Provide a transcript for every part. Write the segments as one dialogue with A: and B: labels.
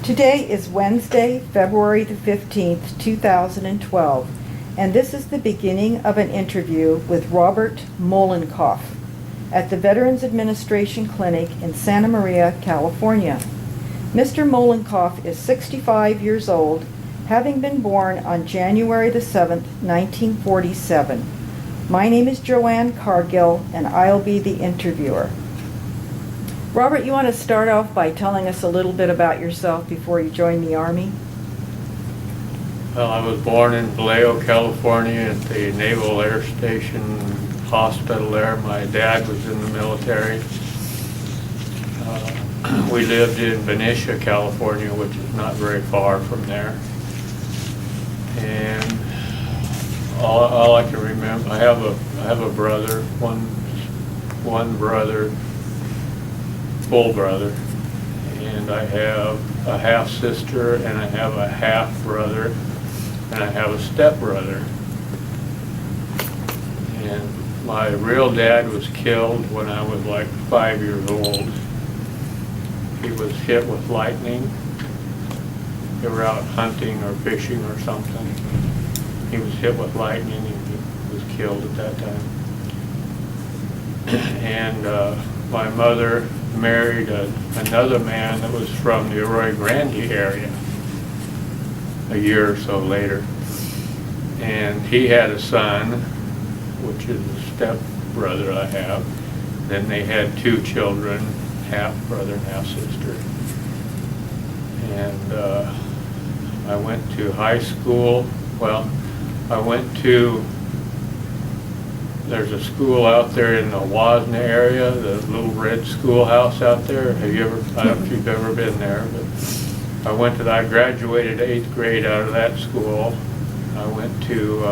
A: Today is Wednesday, February the 15th, 2012, and this is the beginning of an interview with Robert Mollenkopf at the Veterans Administration Clinic in Santa Maria, California. Mr. Mollenkopf is 65 years old, having been born on January the 7th, 1947. My name is Joanne Cargill, and I'll be the interviewer. Robert, you want to start off by telling us a little bit about yourself before you joined the Army?
B: Well, I was born in Vallejo, California at the Naval Air Station Hospital there. My dad was in the military. We lived in Benicia, California, which is not very far from there. And all I can remember, I have a brother, one brother, full brother, and I have a half sister, and I have a half brother, and I have a step brother. And my real dad was killed when I was like 5 years old. He was hit with lightning. They were out hunting or fishing or something. He was hit with lightning and he was killed at that time. And my mother married another man that was from the Arroyo Grande area a year or so later. And he had a son, which is a step brother I have. Then they had two children, half brother and half sister. And I went to high school. Well, I went to, there's a school out there in the Wasna area, the little red schoolhouse out there. Have you ever, I don't know if you've ever been there, but I graduated 8th grade out of that school. I went to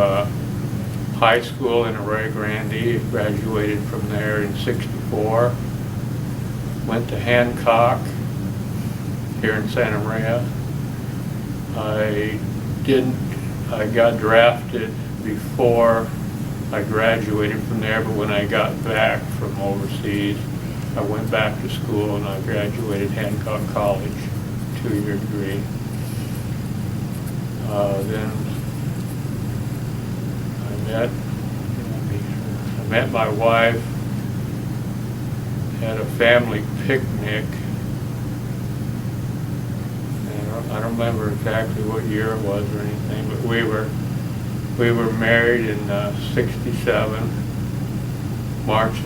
B: high school in Arroyo Grande, graduated from there in '64. Went to Hancock here in Santa Maria. I got drafted before I graduated from there, but when I got back from overseas, I went back to school and I graduated Hancock College, 2-year degree. Then I met my wife, had a family picnic. I don't remember exactly what year it was or anything, but we were married in '67, March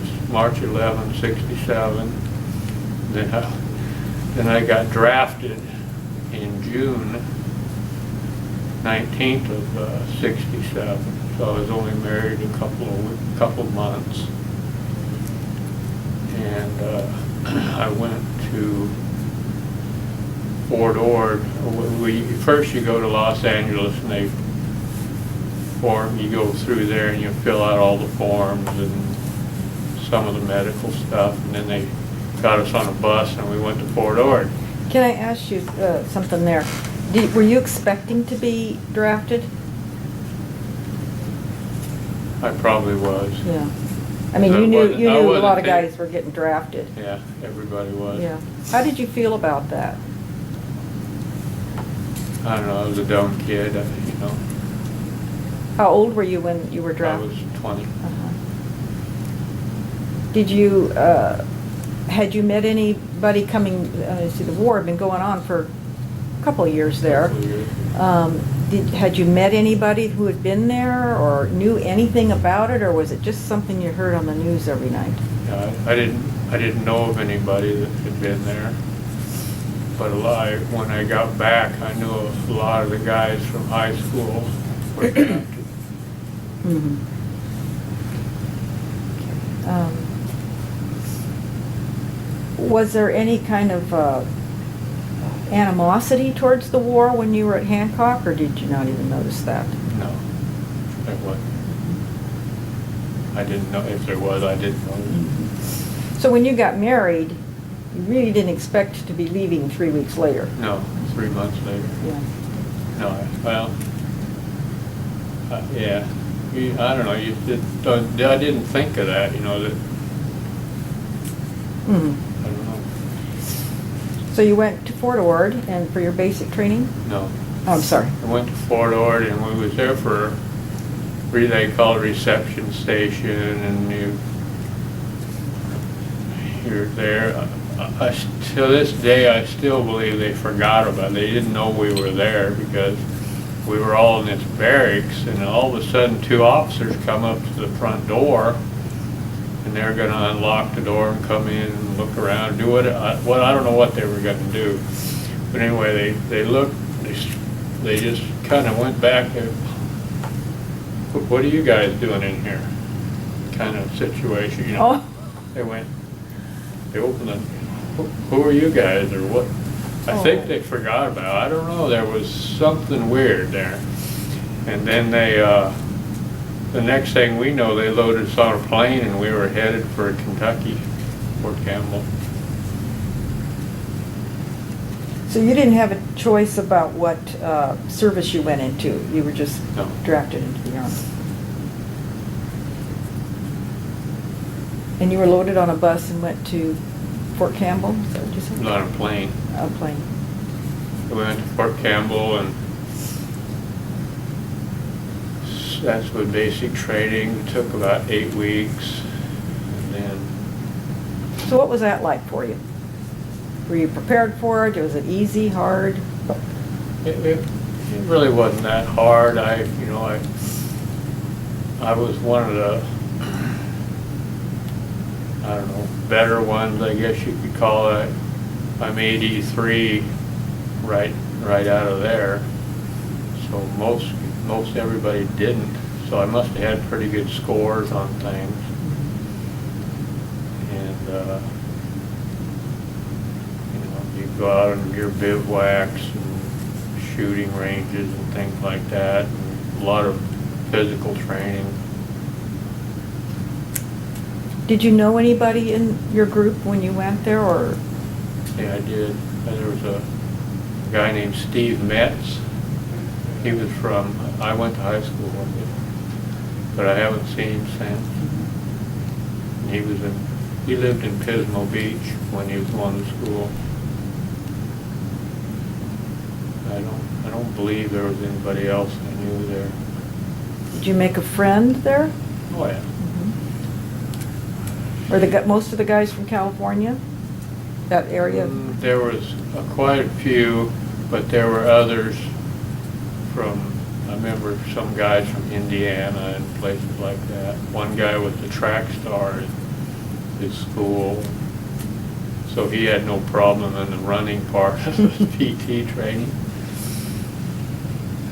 B: 11, '67. Then I got drafted in June 19th of '67. So I was only married a couple months, and I went to Fort Ord. First you go to Los Angeles and you go through there and you fill out all the forms and some of the medical stuff, and then they got us on a bus and we went to Fort Ord.
A: Can I ask you something there? Were you expecting to be drafted?
B: I probably was.
A: Yeah. I mean, you knew a lot of guys were getting drafted.
B: Yeah, everybody was.
A: Yeah. How did you feel about that?
B: I don't know, I was a dumb kid, you know.
A: How old were you when you were drafted?
B: I was 20.
A: Did you, had you met anybody coming, see, the war had been going on for a couple of years there. Had you met anybody who had been there or knew anything about it, or was it just something you heard on the news every night?
B: Yeah, I didn't know of anybody that had been there. But when I got back, I knew a lot of the guys from high school were drafted.
A: Mm-hmm. Was there any kind of animosity towards the war when you were at Hancock, or did you not even notice that?
B: No, there wasn't. I didn't know if there was. I didn't know.
A: Mm-hmm. So when you got married, you really didn't expect to be leaving 3 weeks later?
B: No, 3 months later.
A: Yeah.
B: No, well, yeah. I don't know. I didn't think of that. You know that.
A: Mm-hmm.
B: I don't know.
A: So you went to Fort Ord and for your basic training?
B: No.
A: Oh, I'm sorry.
B: I went to Fort Ord and we was there for they call it reception station, and you're there. To this day, I still believe they forgot about it. They didn't know we were there because we were all in this barracks, and all of a sudden 2 officers come up to the front door, and they're going to unlock the door and come in and look around and do what I don't know what they were going to do. But anyway, they looked, they just kind of went back and, what are you guys doing in here? Kind of situation, you know.
A: Oh.
B: They opened the, who are you guys or what? I think they forgot about it. I don't know, there was something weird there. And then they, the next thing we know, they loaded us on a plane and we were headed for Kentucky, Fort Campbell.
A: So you didn't have a choice about what service you went into? You were just drafted into the Army? And you were loaded on a bus and went to Fort Campbell? Is that what you said?
B: Not a plane.
A: A plane.
B: We went to Fort Campbell, and that's what basic training took about 8 weeks. And then,
A: So what was that like for you? Were you prepared for it? Was it easy, hard?
B: it really wasn't that hard. I was one of the, I don't know, better ones, I guess you could call it. I'm 83 right out of there. So most everybody didn't. So I must have had pretty good scores on things. And you go out on your bivouacs and shooting ranges and things like that. And a lot of physical training.
A: Did you know anybody in your group when you went there, or?
B: Yeah, I did. There was a guy named Steve Metz. He was from, I went to high school with him, but I haven't seen him since. He lived in Pismo Beach when he was going to school. I don't believe there was anybody else I knew there.
A: Did you make a friend there?
B: Oh, yeah.
A: Or most of the guys from California? That area?
B: There was quite a few, but there were others I remember some guys from Indiana and places like that. One guy was the track star at his school, so he had no problem in the running part of his PT training.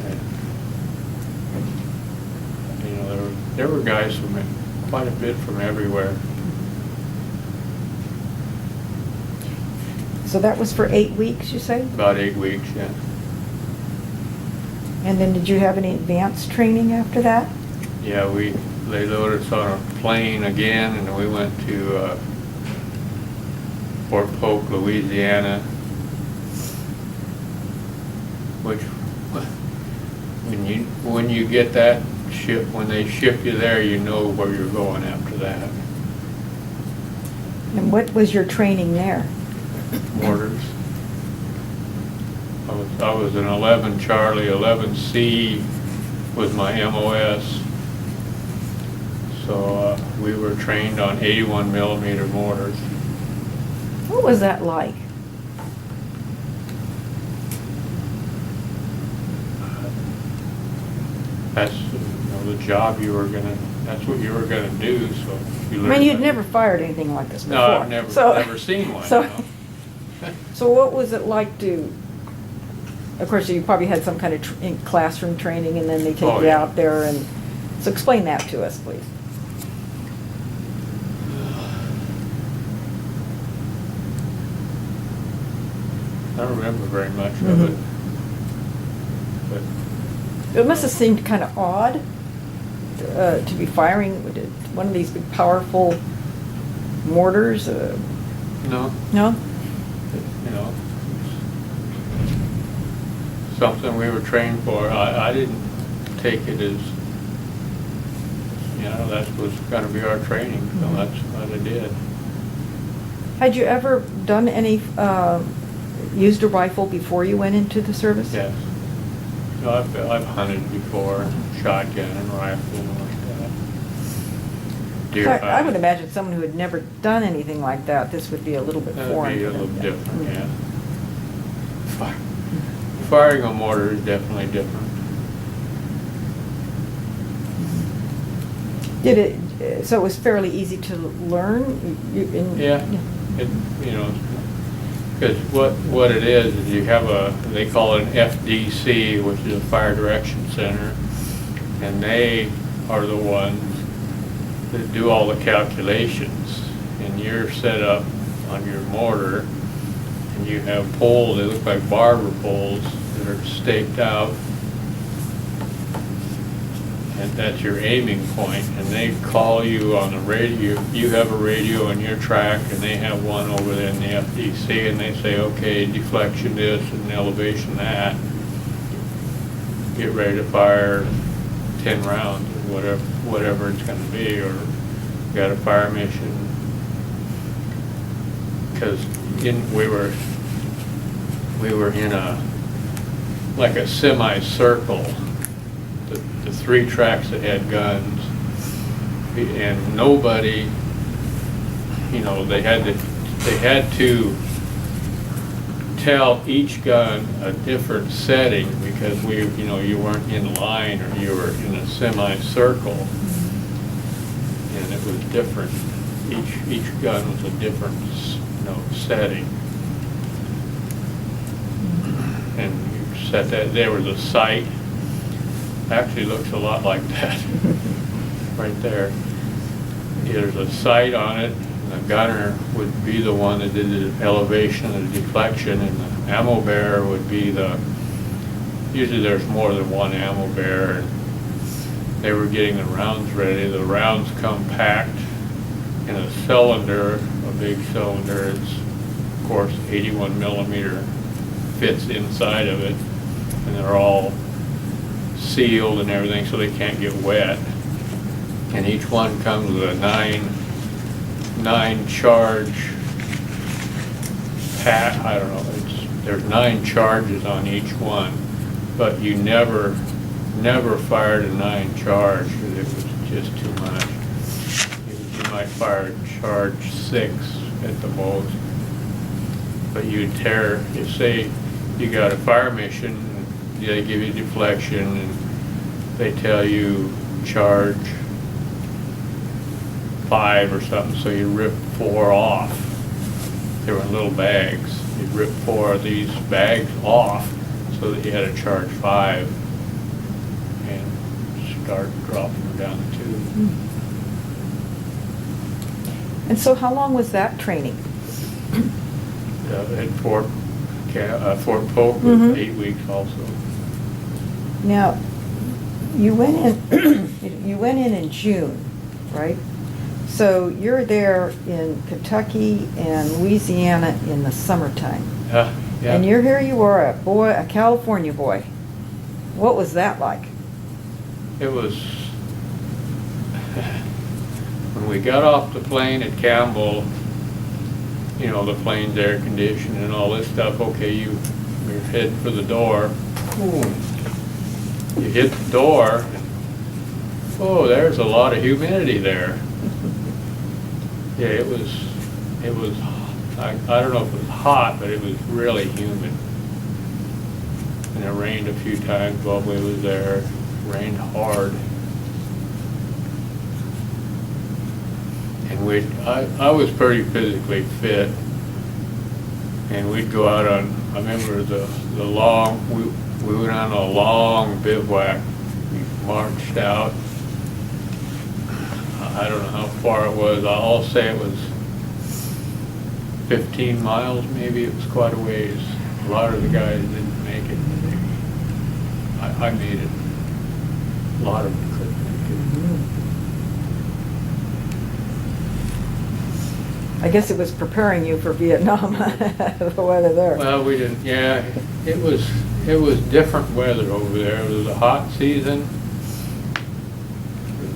B: And, there were guys from quite a bit from everywhere.
A: So that was for 8 weeks, you say?
B: About 8 weeks, yeah.
A: And then did you have any advanced training after that?
B: Yeah, they loaded us on a plane again, and we went to Fort Polk, Louisiana, which when you get that ship, when they ship you there, you know where you're going after that.
A: And what was your training there?
B: Mortars. I was an 11 Charlie, 11C was my MOS. So we were trained on 81 millimeter mortars.
A: What was that like?
B: That's the job that's what you were gonna do, so you learned.
A: I mean, you'd never fired anything like this before.
B: No, I've never seen one.
A: So,
B: No.
A: so what was it like to, of course, you probably had some kind of classroom training, and then they take you out there, and so explain that to us, please.
B: I don't remember very much of it. But
A: It must have seemed kind of odd to be firing one of these big, powerful mortars.
B: no,
A: No?
B: something we were trained for. I didn't take it as, that was gonna be our training, so that's what I did.
A: Had you ever done any used a rifle before you went into the service?
B: Yes. No, I've hunted before, shotgun and rifle and like that. Deer
A: I would
B: hunting.
A: imagine someone who had never done anything like that, this would be a little bit
B: That'd
A: foreign.
B: be a
A: to
B: little
A: them.
B: different, yeah. Firing a mortar is definitely different.
A: Did it, so it was fairly easy to learn?
B: Yeah, it, you know, because what it is you have they call it an FDC, which is a Fire Direction Center, and they are the ones that do all the calculations, and you're set up on your mortar, and you have poles, they look like barber poles that are staked out, and that's your aiming point, and they call you on the radio. You have a radio in your track, and they have one over there in the FDC, and they say, okay, deflection this and elevation that. Get ready to fire 10 rounds or whatever it's going to be, or you got a fire mission. Because we were in like a semicircle. The 3 tracks that had guns, and nobody, you know, they had to tell each gun a different setting because you weren't in line, or you were in a semicircle, and it was different. Each gun was a different, setting, and you set that. There was a sight. Actually looks a lot like that right there. There's a sight on it, and the gunner would be the one that did the elevation and the deflection, and the ammo bearer would be usually there's more than one ammo bearer, and they were getting the rounds ready. The rounds come packed in a cylinder, a big cylinder. It's, of course, 81 millimeter fits inside of it, and they're all sealed and everything so they can't get wet, and each one comes with a nine charge pat. I don't know, there's 9 charges on each one, but you never fired a 9 charge because it was just too much. You might fire charge 6 at the most, but you say you got a fire mission, they give you deflection, and they tell you charge 5 or something, so you rip 4 off. They were in little bags. You'd rip 4 of these bags off so that you had to charge 5 and start dropping them down the tube.
A: And so how long was that training?
B: At Fort Polk was 8 weeks also.
A: Now, you went in June, right? So you're there in Kentucky and Louisiana in the summertime.
B: Yeah.
A: And here you are, a California boy. What was that like?
B: It was, when we got off the plane at Campbell, the plane's air conditioned and all this stuff, okay, you're heading for the door. Boom. You hit the door, and, there's a lot of humidity there. Yeah, it was, I don't know if it was hot, but it was really humid. And it rained a few times while we was there. It rained hard. And I was pretty physically fit. And we'd go out on, I remember the long, we went on a long bivouac. We marched out. I don't know how far it was. I'll say it was 15 miles maybe. It was quite a ways. A lot of the guys didn't make it. I made it. A lot of them couldn't make it.
A: I guess it was preparing you for Vietnam, the weather there.
B: Well, we didn't, yeah. It was different weather over there. It was a hot season.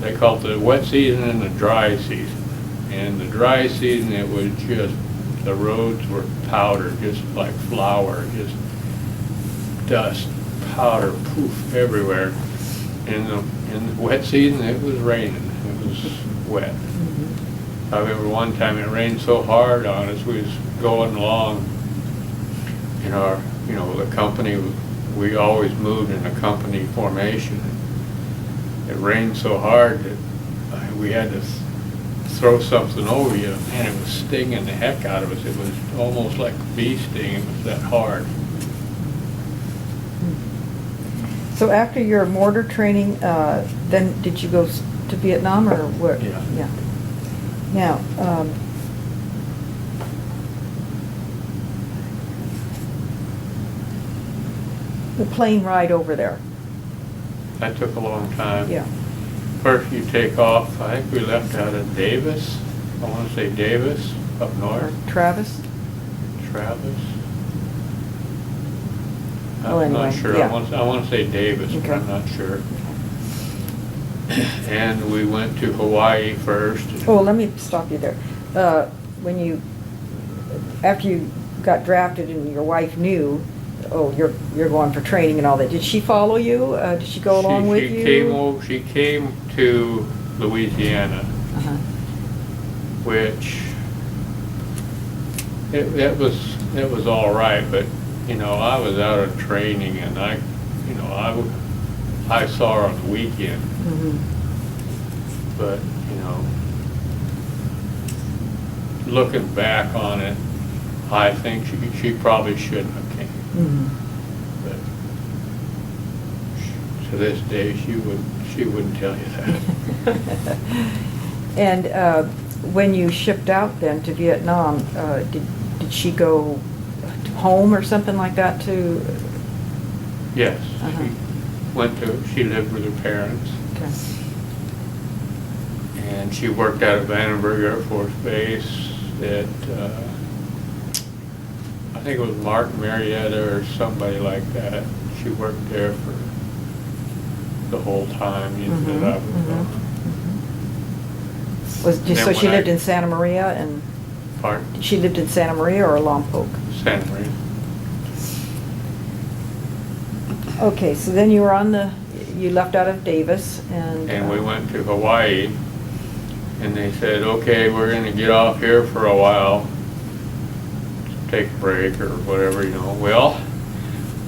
B: They call it the wet season and the dry season. And the dry season, it was just the roads were powder, just like flour, just dust, powder, poof, everywhere. In the wet season, it was raining. It was wet. I remember one time it rained so hard on us, we was going along in our, the company, we always moved in a company formation. It rained so hard that we had to throw something over you, and it was stinging the heck out of us. It was almost like a bee sting. It was that hard.
A: So after your mortar training, then did you go to Vietnam or where?
B: Yeah.
A: Yeah. Now, the plane ride over there.
B: That took a long time.
A: Yeah.
B: First you take off, I think we left out of Davis. I want to say Davis, up north.
A: Travis?
B: Travis.
A: Oh,
B: I'm not
A: anyway,
B: sure.
A: yeah.
B: I want to say Davis, but
A: Okay.
B: I'm not sure. And we went to Hawaii first.
A: Oh, let me stop you there. After you got drafted and your wife knew, oh, you're going for training and all that, did she follow you? Did she go along with you?
B: She came to Louisiana,
A: Uh-huh.
B: which it was all right, but I was out of training, and I saw her on the weekend,
A: Mhm.
B: but looking back on it, I think she probably shouldn't have came.
A: Mhm.
B: But to this day, she wouldn't tell you that.
A: And when you shipped out then to Vietnam, did she go home or something like that to?
B: Yes,
A: Uh-huh.
B: she lived with her parents,
A: Okay.
B: and she worked out of Vandenberg Air Force Base at, I think it was Martin Marietta or somebody like that. She worked there for the whole time
A: Mhm,
B: that I was
A: mhm,
B: gone.
A: mhm. So
B: Then
A: she
B: when
A: lived
B: I-
A: in Santa Maria, and
B: Pardon?
A: she lived in Santa Maria or Lompoc?
B: Santa Maria.
A: Okay, so then you were you left out of Davis and.
B: And we went to Hawaii, and they said, okay, we're gonna get off here for a while, take a break or whatever,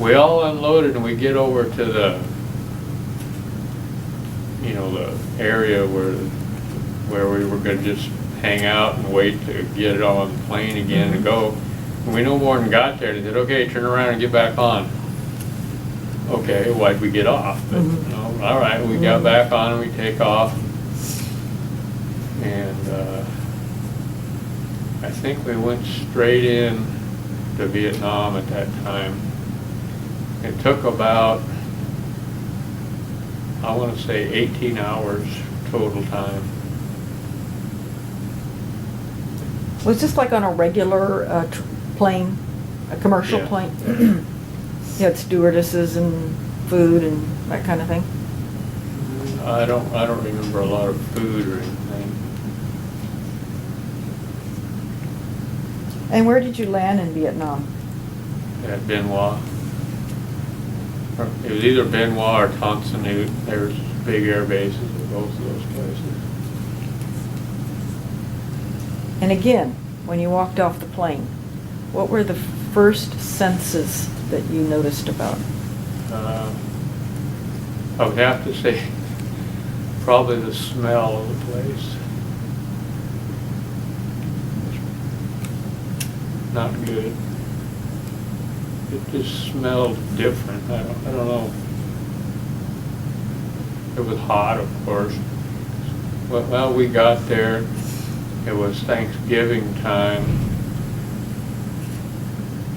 B: we all unloaded, and we get over to the area where we were gonna just hang out and wait to get it on the plane again and go. And we no more than got there, they said, okay, turn around and get back on. Okay, why'd we get off? But,
A: Mhm.
B: all right, we got back on and we take off. And I think we went straight in to Vietnam at that time. It took about, I want to say 18 hours total time.
A: Was this like on a regular plane, a commercial
B: Yeah.
A: plane? You had stewardesses and food and that kind of thing?
B: I don't remember a lot of food or anything.
A: And where did you land in Vietnam?
B: At Benoit. It was either Benoit or Ton Son. There's big air bases at both of those places.
A: And again, when you walked off the plane, what were the first senses that you noticed about?
B: I would have to say probably the smell of the place. Not good. It just smelled different. I don't know. It was hot, of course. Well, we got there. It was Thanksgiving time.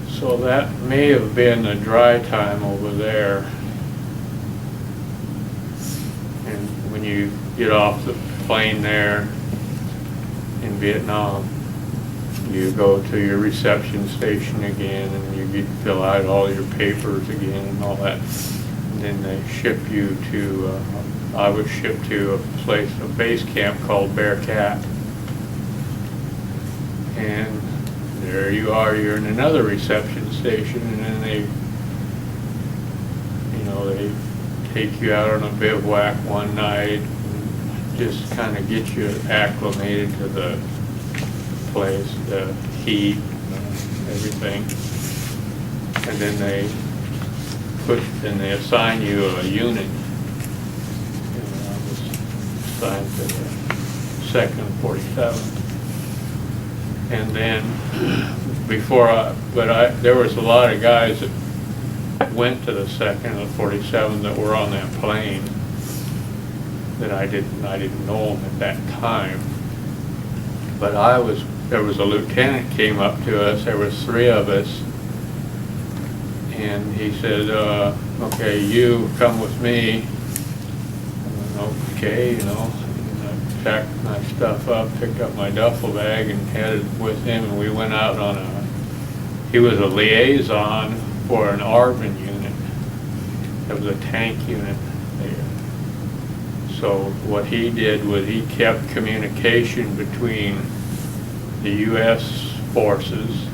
B: So that may have been a dry time over there. And when you get off the plane there in Vietnam, you go to your reception station again, and you fill out all your papers again and all that. And then they ship you to, I was shipped to a base camp called Bear Cat. And there you are, you're in another reception station, and then they, you know, they take you out on a bivouac one night, and just kind of get you acclimated to the place, the heat, everything. And then they assign you a unit. And I was assigned to the 2nd 47th. And then there was a lot of guys that went to the 2nd and the 47th that were on that plane that I didn't know them at that time. But there was a lieutenant came up to us, there was 3 of us, and he said, okay, you come with me. I went, okay, you know, and I packed my stuff up, picked up my duffel bag and headed with him, and we went out he was a liaison for an ARVN unit. It was a tank unit there. So what he did was he kept communication between the U.S. forces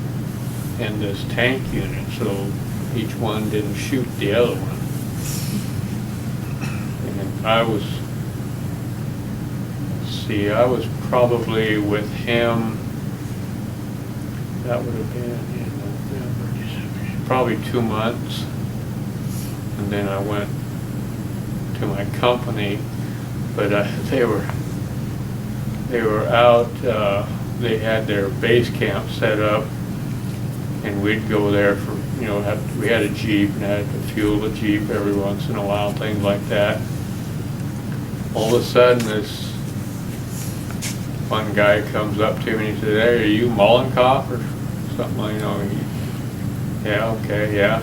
B: and this tank unit, so each one didn't shoot the other one. And I was probably with him, that would have been in November, December, probably 2 months. And then I went to my company, but they were out, they had their base camp set up, and we'd go there for, you know, we had a Jeep and had to fuel the Jeep every once in a while, things like that. All of a sudden, this one guy comes up to me and he said, "Hey, are you Mollenkopf or something?" You know, yeah, okay, yeah.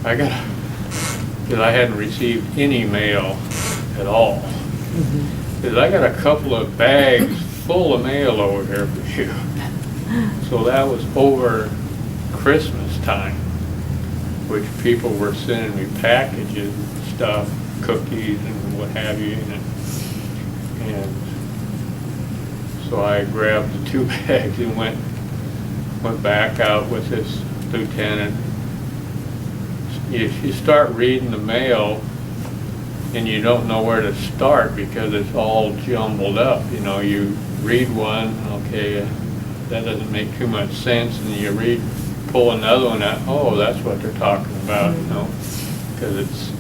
B: Because I hadn't received any mail at all. Because I got a couple of bags full of mail over here for you. So that was over Christmas time, which people were sending me packages and stuff, cookies and what have you. And so I grabbed the 2 bags and went back out with this lieutenant. You start reading the mail and you don't know where to start because it's all jumbled up. You know, you read one, okay, that doesn't make too much sense, and you pull another one out, oh, that's what they're talking about, you know, because it's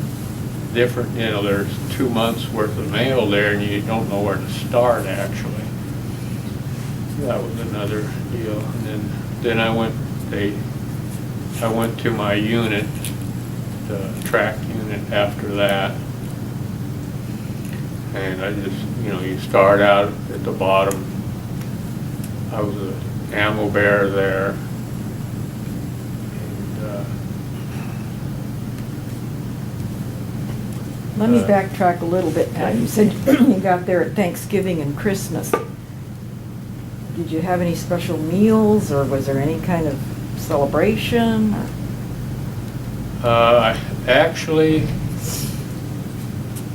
B: different, you know, there's 2 months worth of mail there and you don't know where to start actually. That was another deal. And then I went to my unit, the track unit after that. And I just, you know, you start out at the bottom. I was an ammo bearer there. And,
A: Let me backtrack a little bit, Pat. You said you got there at Thanksgiving and Christmas. Did you have any special meals, or was there any kind of celebration?
B: Actually,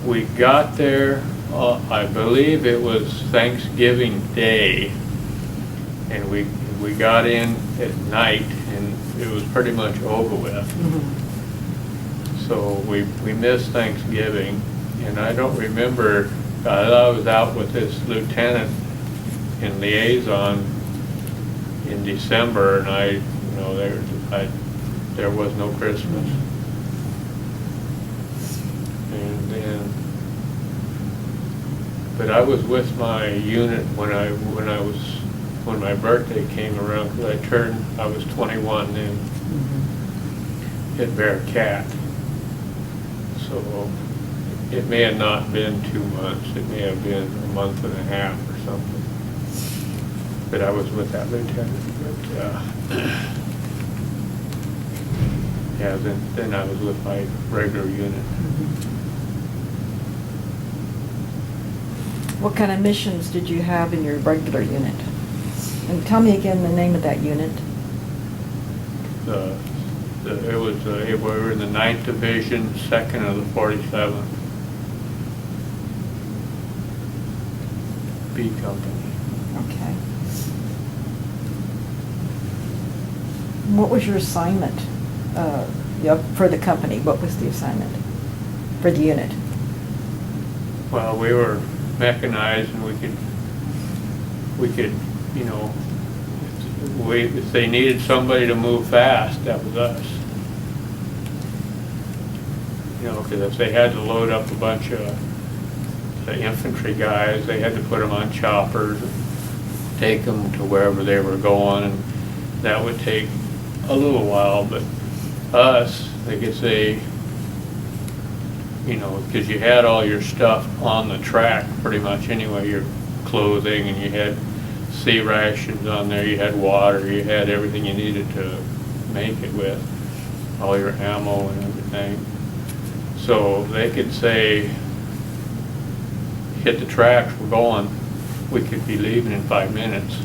B: we got there, I believe it was Thanksgiving Day, and we got in at night, and it was pretty much over with. So we missed Thanksgiving, and I don't remember, I was out with this lieutenant in liaison in December, and there was no Christmas. And then, but I was with my unit when my birthday came around, because I was 21 then, at Bearcat. So it may have not been 2 months, it may have been a month and a half or something. But I was with that lieutenant. But, yeah, then I was with my regular unit.
A: What kind of missions did you have in your regular unit? And tell me again the name of that unit.
B: We were in the 9th Division, 2nd of the 47th. B Company.
A: Okay. What was your assignment? For the company, what was the assignment for the unit?
B: Well, we were mechanized, and we could, you know, if they needed somebody to move fast, that was us. You know, because if they had to load up a bunch of the infantry guys, they had to put them on choppers and take them to wherever they were going, and that would take a little while. But us, they could say, you know, because you had all your stuff on the track pretty much anyway, your clothing, and you had sea rations on there, you had water, you had everything you needed to make it with, all your ammo and everything. So they could say, hit the tracks, we're going. We could be leaving in 5 minutes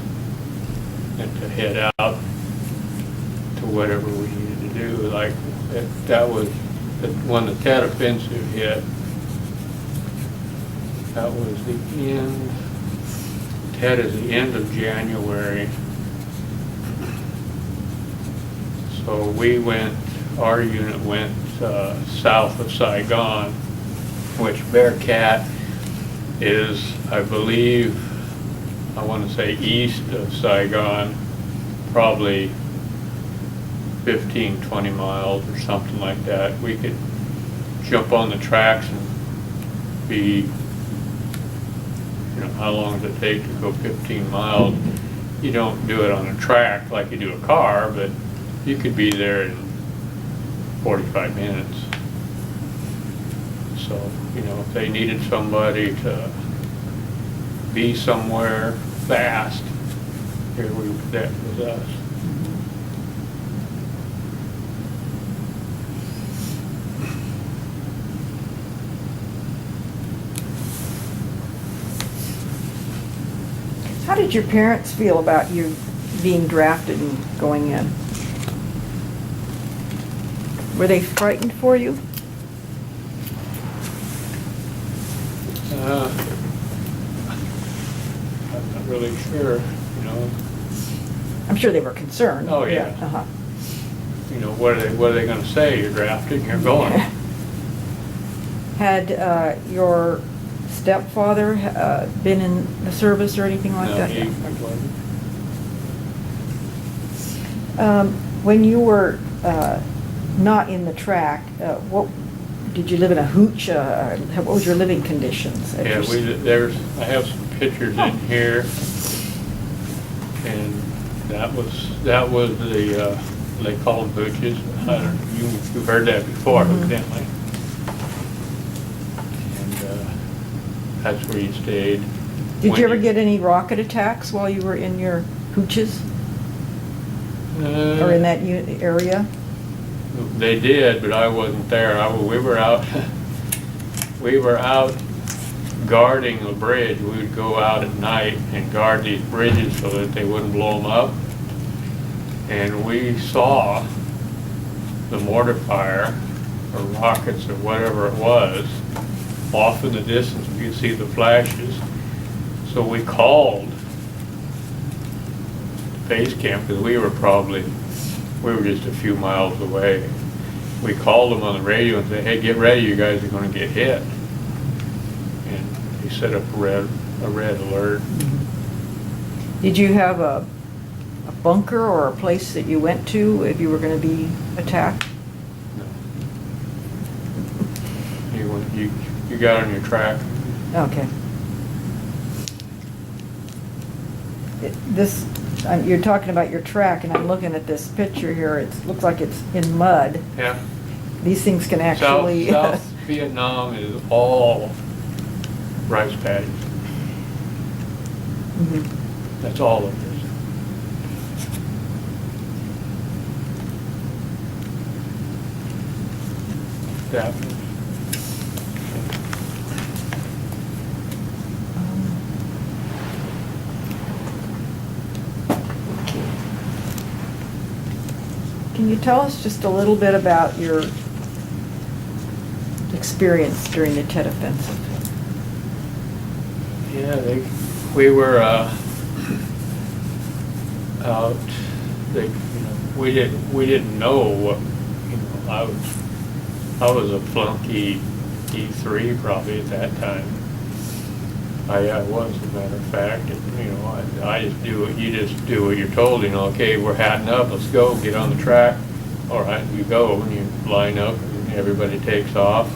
B: and to head out to whatever we needed to do. Like that was when the Tet Offensive hit. That was the end. Tet is the end of January. So we went, our unit went south of Saigon, which Bearcat is, I believe, I want to say east of Saigon, probably 15, 20 miles or something like that. We could jump on the tracks and be, you know, how long does it take to go 15 miles? You don't do it on a track like you do a car, but you could be there in 45 minutes. So, you know, if they needed somebody to be somewhere fast, that was us.
A: How did your parents feel about you being drafted and going in? Were they frightened for you?
B: I'm not really sure, you know.
A: I'm sure they were concerned.
B: Oh, yeah.
A: Uh-huh.
B: You know, what are they going to say? You're drafted and you're going.
A: Had your stepfather been in the service or anything like
B: No,
A: that?
B: he wasn't.
A: When you were not in the track, what did you live in a hooch? What was your living conditions?
B: Yeah, I have some pictures in here, and that was the they call them hooches. You've heard that before, evidently. And that's where you stayed.
A: Did you ever get any rocket attacks while you were in your hooches? Or in that area?
B: They did, but I wasn't there. We were out. We were out guarding a bridge. We would go out at night and guard these bridges so that they wouldn't blow them up. And we saw the mortar fire, or rockets, or whatever it was, off in the distance. We could see the flashes. So we called base camp, because we were just a few miles away. We called them on the radio and said, hey, get ready, you guys are going to get hit. And they set up a red alert.
A: Did you have a bunker or a place that you went to if you were going to be attacked?
B: No. You got on your track.
A: Okay. You're talking about your track, and I'm looking at this picture here. It looks like it's in mud.
B: Yeah.
A: These things can actually...
B: South Vietnam is all rice paddies.
A: Mhm.
B: That's all of it. That was,
A: Can you tell us just a little bit about your experience during the Tet Offensive?
B: yeah, we were out, you know, we didn't know what, you know, I was a flunky D3 probably at that time. I was, as a matter of fact, and, you know, I just you just do what you're told, you know, okay, we're hatting up, let's go, get on the track. All right, you go, and you line up, and everybody takes off.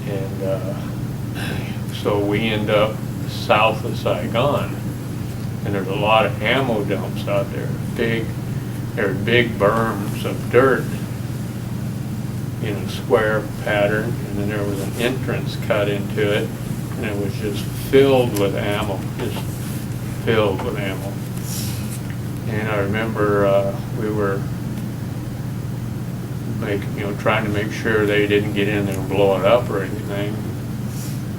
B: And so we end up south of Saigon, and there's a lot of ammo dumps out there. There are big berms of dirt in a square pattern, and then there was an entrance cut into it, and it was just filled with ammo, just filled with ammo. And I remember we were trying to make sure they didn't get in there and blow it up or anything,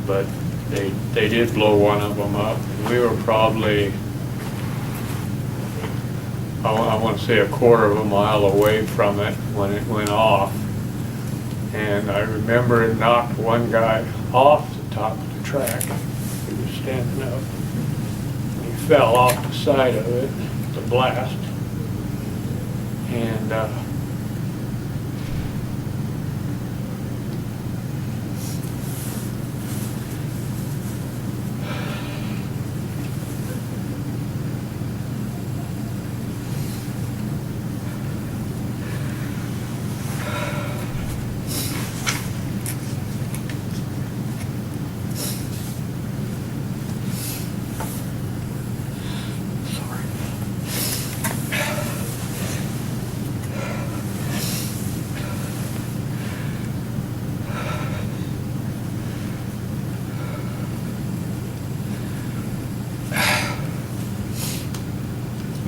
B: but they did blow one of them up. And we were probably, I want to say, a quarter of a mile away from it when it went off. And I remember it knocked one guy off the top of the track. He was standing up. He fell off the side of it, the blast. And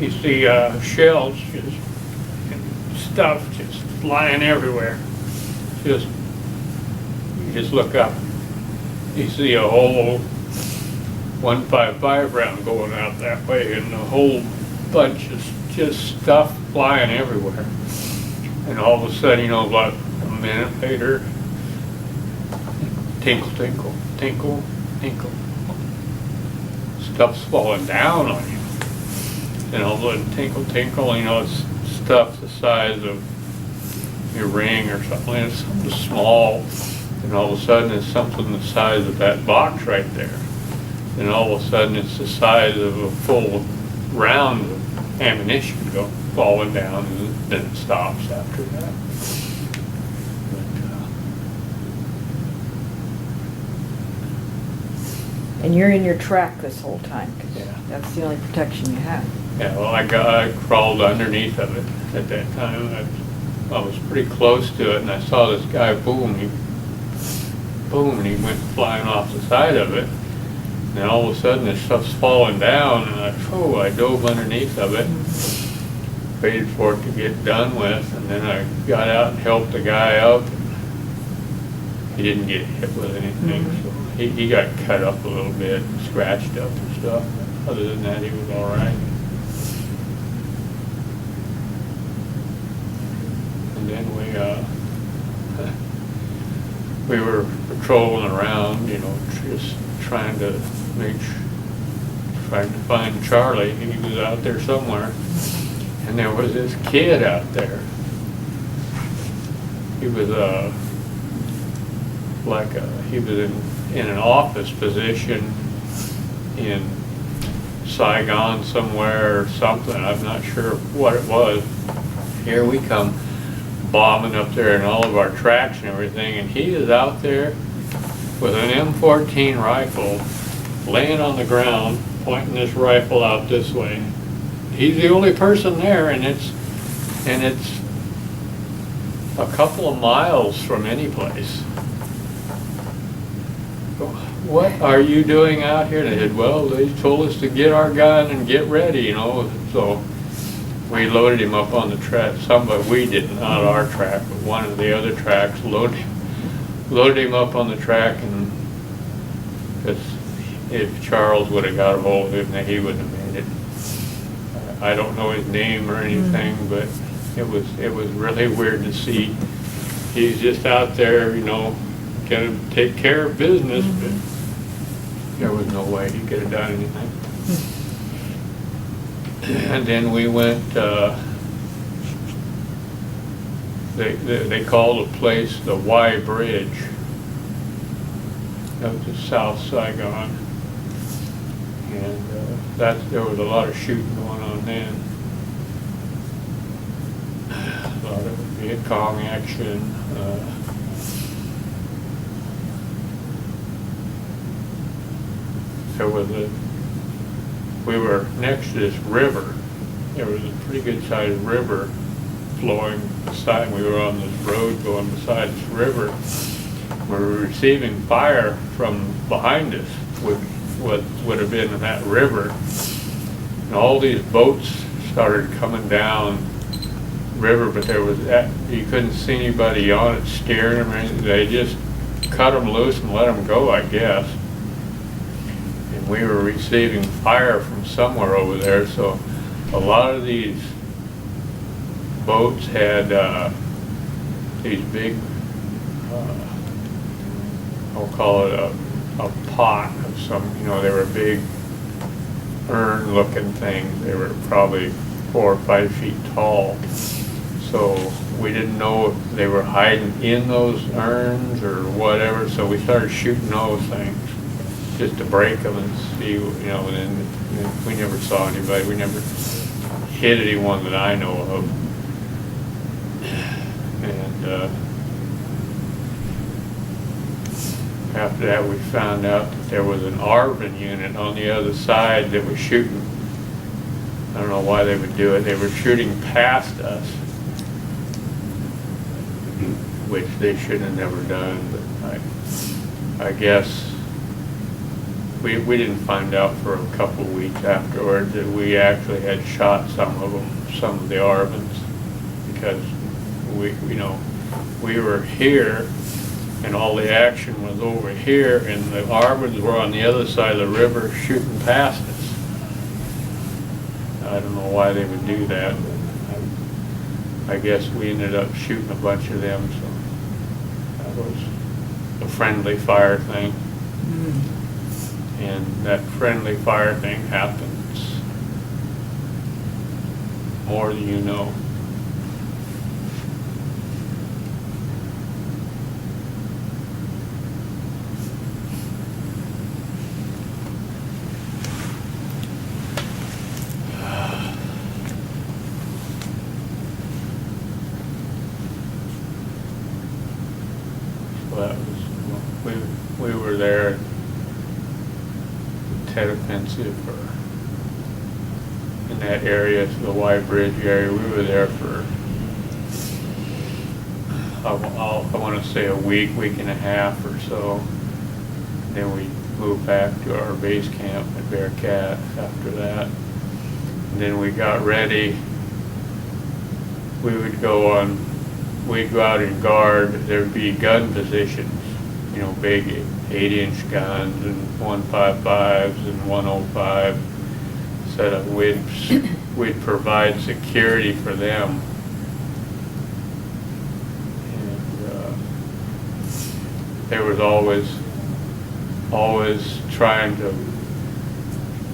B: you see shells just and stuff just flying everywhere. You just look up, you see a whole 155 round going out that way, and a whole bunch of just stuff flying everywhere. And all of a sudden, you know, about a minute later, tinkle, tinkle, tinkle, tinkle. Stuff's falling down on you. And all of a sudden, tinkle, tinkle, you know, it's stuff the size of your ring or something. It's something small, and all of a sudden it's something the size of that box right there. And all of a sudden it's the size of a full round of ammunition falling down, and then it stops after that.
A: And you're in your track this whole time, 'cause
B: Yeah.
A: that's the only protection you have.
B: Yeah, well, I crawled underneath of it at that time. I was pretty close to it, and I saw this guy, boom, and he went flying off the side of it. And all of a sudden, this stuff's falling down, and I dove underneath of it, waited for it to get done with, and then I got out and helped the guy up. He didn't get hit with anything, so he got cut up a little bit, and scratched up and stuff. Other than that, he was all right. And then we were patrolling around, you know, just trying to find Charlie. He was out there somewhere, and there was this kid out there. He was he was in an office position in Saigon somewhere or something. I'm not sure what it was. Here we come, bombing up there in all of our tracks and everything, and he is out there with an M14 rifle laying on the ground, pointing this rifle out this way. He's the only person there, and it's a couple of miles from any place. What are you doing out here? They said, well, they told us to get our gun and get ready, you know. So we loaded him up on the track. We didn't, not our track, but one of the other tracks, loaded him up on the track, and if Charles would have got a hold of him, he wouldn't have made it. I don't know his name or anything, but it was really weird to see. He's just out there, you know, gonna take care of business, but there was no way he could have done anything. And then we went, they called the place the Y Bridge. That was South Saigon. And there was a lot of shooting going on then. A lot of Viet Cong action. We were next to this river. There was a pretty good sized river flowing beside. We were on this road going beside this river. We were receiving fire from behind us with what would have been that river. And all these boats started coming down river, but you couldn't see anybody on it steering them or anything. They just cut them loose and let them go, I guess. And we were receiving fire from somewhere over there, so a lot of these boats had these big, I'll call it a pot of some, they were big urn-looking things. They were probably 4 or 5 feet tall. So we didn't know if they were hiding in those urns or whatever, so we started shooting those things just to break them and see, and then we never saw anybody. We never hit anyone that I know of. And after that, we found out that there was an ARVN unit on the other side that was shooting. I don't know why they would do it. They were shooting past us, which they should have never done, but I guess we didn't find out for a couple of weeks afterwards that we actually had shot some of the ARVNs, because we were here and all the action was over here and the ARVNs were on the other side of the river shooting past us. I don't know why they would do that, but I guess we ended up shooting a bunch of them, so that was a friendly fire thing. And that friendly fire thing happens more than you know. So that was, we were there. Tet Offensive, or in that area, the Y Bridge area. We were there for, I want to say a week and a half or so. Then we moved back to our base camp at Bearcat after that. And then we got ready. We'd go out and guard. There'd be gun positions, big 8-inch guns and 155s and 105 set up. We'd provide security for them. And there was always trying to,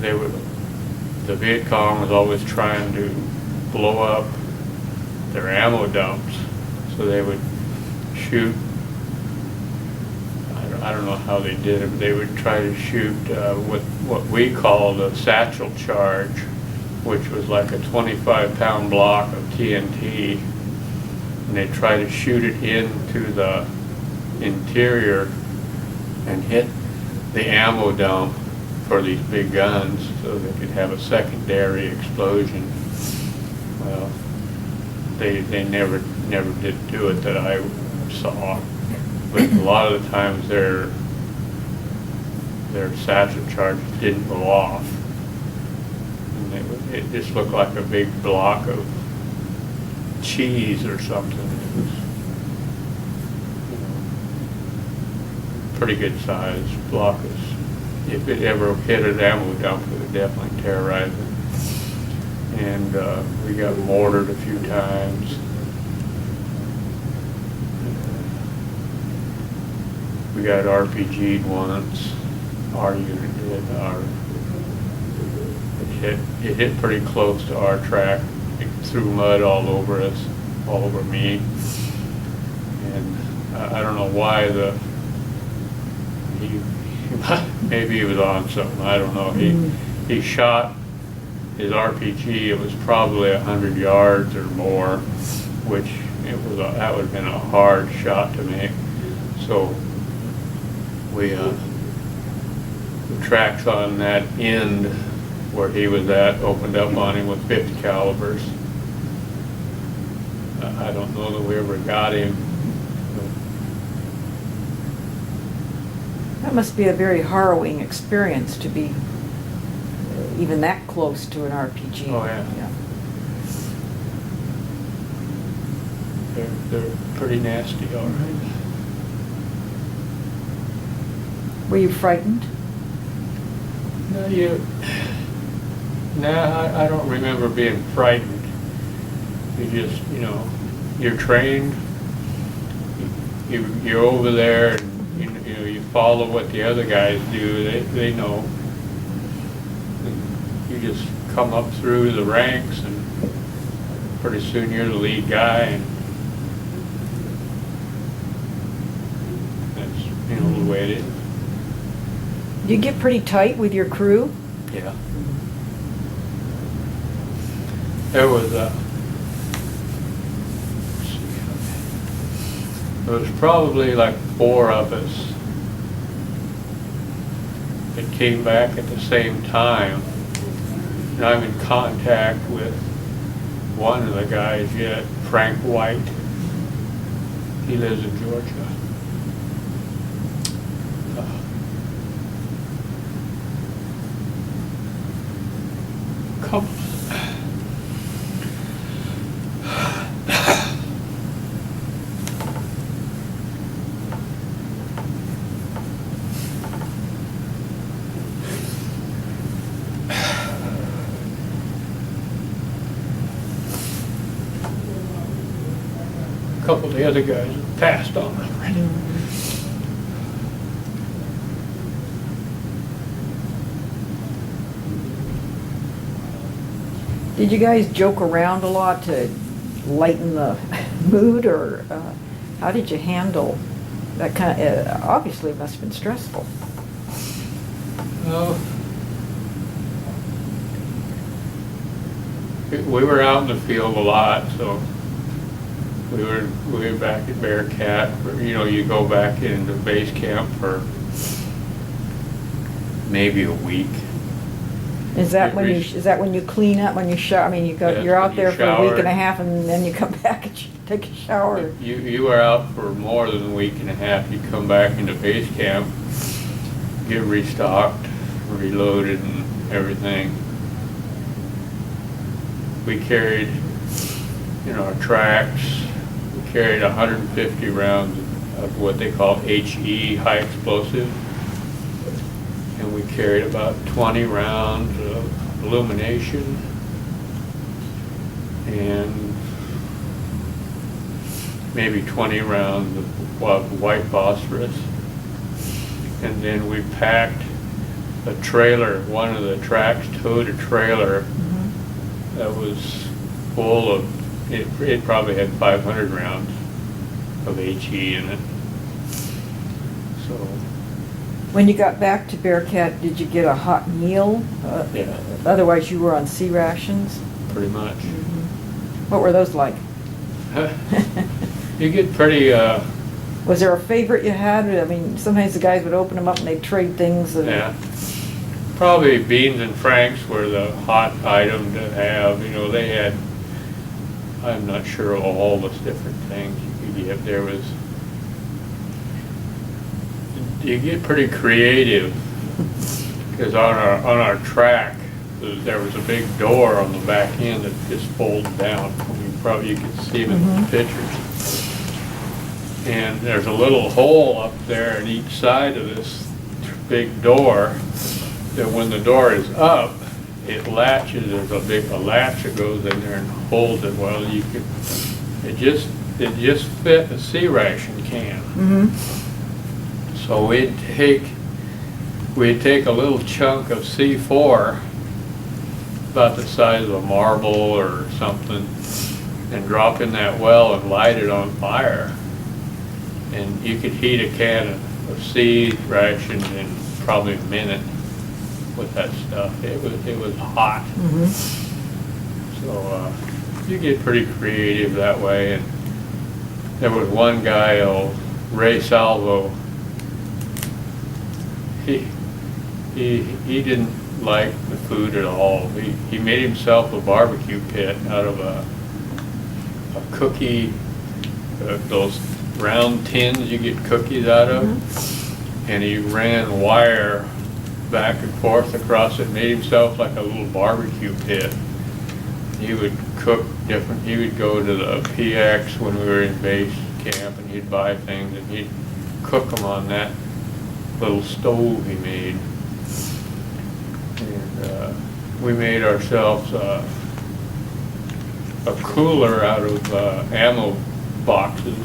B: the Viet Cong was always trying to blow up their ammo dumps. So they would shoot, I don't know how they did it, but they would try to shoot what we called a satchel charge, which was like a 25-pound block of TNT, and they'd try to shoot it into the interior and hit the ammo dump for these big guns so they could have a secondary explosion. Well, they never did do it that I saw. But a lot of the times their satchel charges didn't go off. And it just looked like a big block of cheese or something. It was pretty good sized block. If it ever hit an ammo dump, it would definitely terrorize it. And we got mortared a few times. We got RPG'd once. Our unit did. It it hit pretty close to our track. It threw mud all over us, all over me. And I don't know why maybe he was on something, I don't know. He shot his RPG, it was probably 100 yards or more, which that would have been a hard shot to make. So the tracks on that end where he was at opened up on him with 50 calibers. I don't know that we ever got him.
A: That must be a very harrowing experience to be even that close to an RPG.
B: Oh, yeah. They're pretty nasty, all right.
A: Were you frightened?
B: I don't remember being frightened. You just, you're trained. You're over there, and you follow what the other guys do. They know. And you just come up through the ranks, and pretty soon you're the lead guy, and that's the way it is.
A: Do you get pretty tight with your crew?
B: Yeah. There was probably like 4 of us that came back at the same time. And I'm in contact with one of the guys yet, Frank White. He lives in Georgia. Couple. Couple of the other guys passed on already.
A: Did you guys joke around a lot to lighten the mood, or how did you handle that kind of, obviously it must have been stressful.
B: We were out in the field a lot, so we were back at Bearcat. You go back into base camp for maybe a week.
A: Is that when you clean up, when you shower? I mean, you're out there for a week and a half, and then you come back and take a shower.
B: You are out for more than a week and a half. You come back into base camp, get restocked, reloaded, and everything. We carried, our tracks. We carried 150 rounds of what they call HE, high explosive. And we carried about 20 rounds of illumination and maybe 20 rounds of white phosphorus. And then we packed a trailer. One of the tracks towed a trailer that was full of, it probably had 500 rounds of HE in it. So.
A: When you got back to Bearcat, did you get a hot meal?
B: Yeah.
A: Otherwise, you were on C rations?
B: Pretty much.
A: What were those like?
B: You get pretty...
A: Was there a favorite you had? I mean, sometimes the guys would open them up and they'd trade things.
B: Yeah. Probably beans and franks were the hot item to have. They had... I'm not sure all the different things you could get. There was... You get pretty creative, because on our track there was a big door on the back end that just folded down. You could see them in the pictures. And there's a little hole up there at each side of this big door that when the door is up, it latches. There's a latch that goes in there and holds it. Well, it just fit a C ration can. So we'd take a little chunk of C4 about the size of a marble or something, and drop in that well and light it on fire. And you could heat a can of seed rations in probably a minute with that stuff. It was hot. So you get pretty creative that way. And there was one guy, Ray Salvo. He didn't like the food at all. He made himself a barbecue pit out of a cookie, those round tins you get cookies out of, and he ran wire back and forth across it, made himself like a little barbecue pit. He would cook different, he would go to the PX when we were in base camp, and he'd buy things and he'd cook them on that little stove he made. And we made ourselves a cooler out of ammo boxes.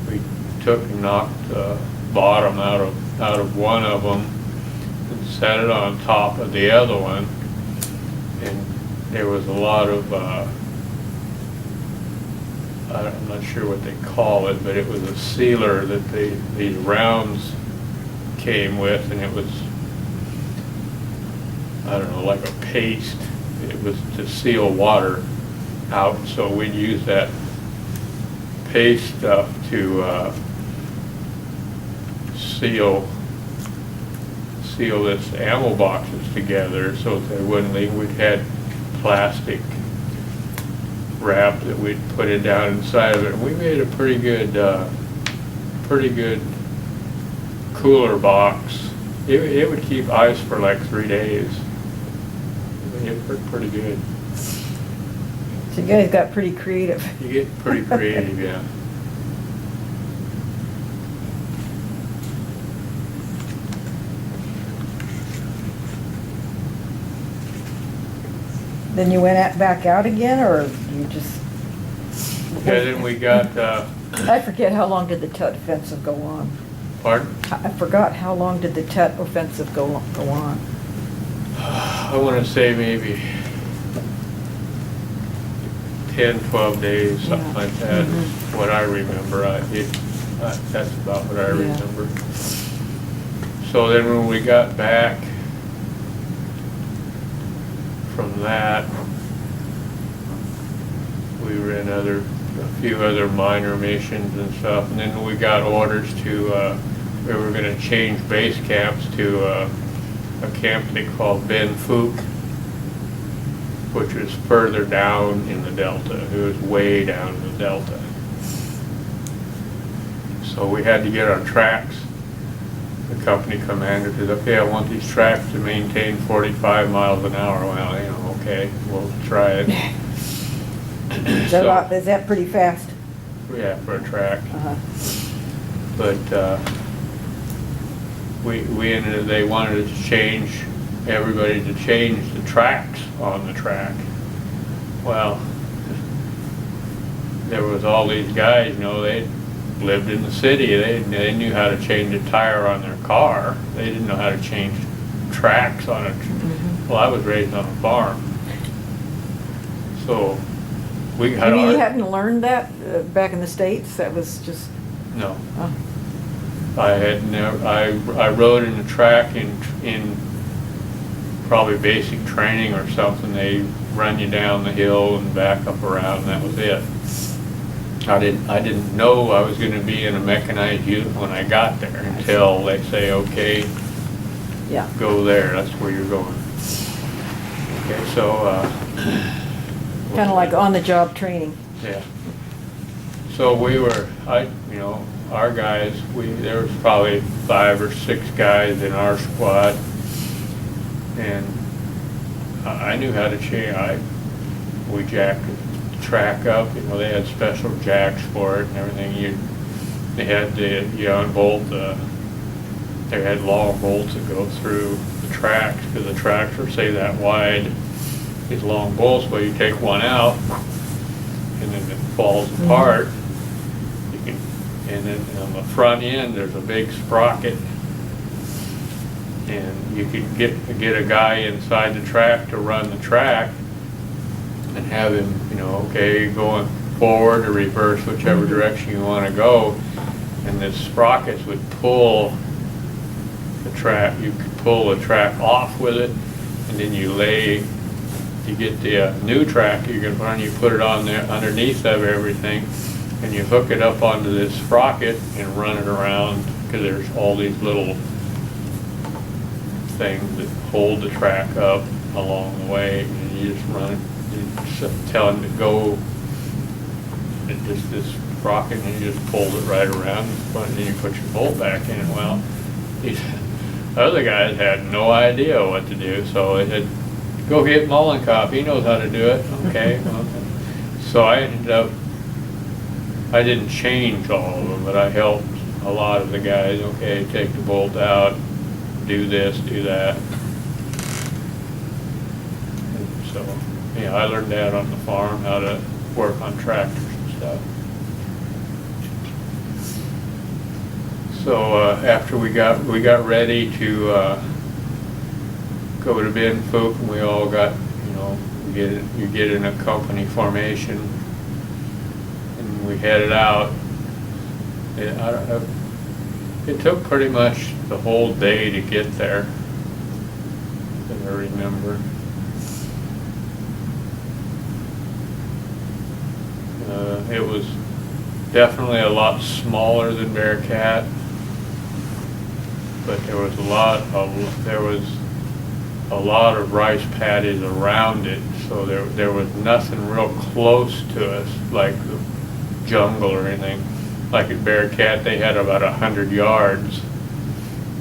B: We took and knocked the bottom out of one of them and set it on top of the other one, and there was a lot of I'm not sure what they call it, but it was a sealer that these rounds came with, and it was, I don't know, like a paste. It was to seal water out, so we'd use that paste stuff to seal this ammo boxes together so that they wouldn't leak. We'd had plastic wrap that we'd put it down inside of it. And we made a pretty good cooler box. It would keep ice for like 3 days. It worked pretty good.
A: So you guys got pretty creative.
B: You get pretty creative, yeah.
A: Then you went back out again, or you just?
B: Yeah, then we got,
A: I forget, how long did the Tet Offensive go on?
B: pardon?
A: I forgot, how long did the Tet Offensive go on?
B: I want to say maybe 10, 12 days, something like that, is what I remember. That's about what I remember. So then when we got back from that, we were in a few other minor missions and stuff, and then we got orders to, we were going to change base camps to a camp they called Ben Fook, which was further down in the Delta. It was way down in the Delta. So we had to get our tracks. The company commander said, okay, I want these tracks to maintain 45 miles an hour. Well, okay, we'll try it.
A: Is that pretty fast?
B: Yeah, for a track. But they wanted us to change, everybody to change the tracks on the track. Well, there was all these guys, they lived in the city. They knew how to change a tire on their car. They didn't know how to change tracks on it. Well, I was raised on a farm. So we had
A: You hadn't learned that back in the States? That was just...
B: No. Oh. I had never, I rode in a track in probably basic training or something. They run you down the hill and back up around, and that was it. I didn't know I was going to be in a mechanized unit when I got there until they say, okay, go there, that's where you're going. Okay, so
A: kind of like on-the-job training.
B: Yeah. So we were, our guys, there was probably 5 or 6 guys in our squad, and I knew how to change. We jacked the track up. They had special jacks for it and everything. They had you unbolt they had long bolts that go through the tracks, because the tracks are, say, that wide. These long bolts, well, you take one out, and then it falls apart. And then on the front end, there's a big sprocket. And you could get a guy inside the track to run the track and have him, you know, okay, going forward or reverse, whichever direction you want to go. And the sprockets would pull the track. You could pull the track off with it, and then you get the new track you're going to run, you put it on there underneath of everything, and you hook it up onto this sprocket and run it around, because there's all these little things that hold the track up along the way, and you just run it, you just tell them to go, and just this sprocket, and you just pull it right around, and then you put your bolt back in. Well, these other guys had no idea what to do, so they said, go get Mollenkopf, he knows how to do it. Okay. So I ended up, I didn't change all of them, but I helped a lot of the guys. Okay, take the bolt out, do this, do that. And so, yeah, I learned that on the farm, how to work on tractors and stuff. So after we got ready to go to Ben Fook, and we all got, you know, you get in a company formation, and we headed out. It took pretty much the whole day to get there, as I remember. It was definitely a lot smaller than Bearcat, but there was a lot of rice paddies around it, so there was nothing real close to us, like the jungle or anything. Like at Bearcat, they had about 100 yards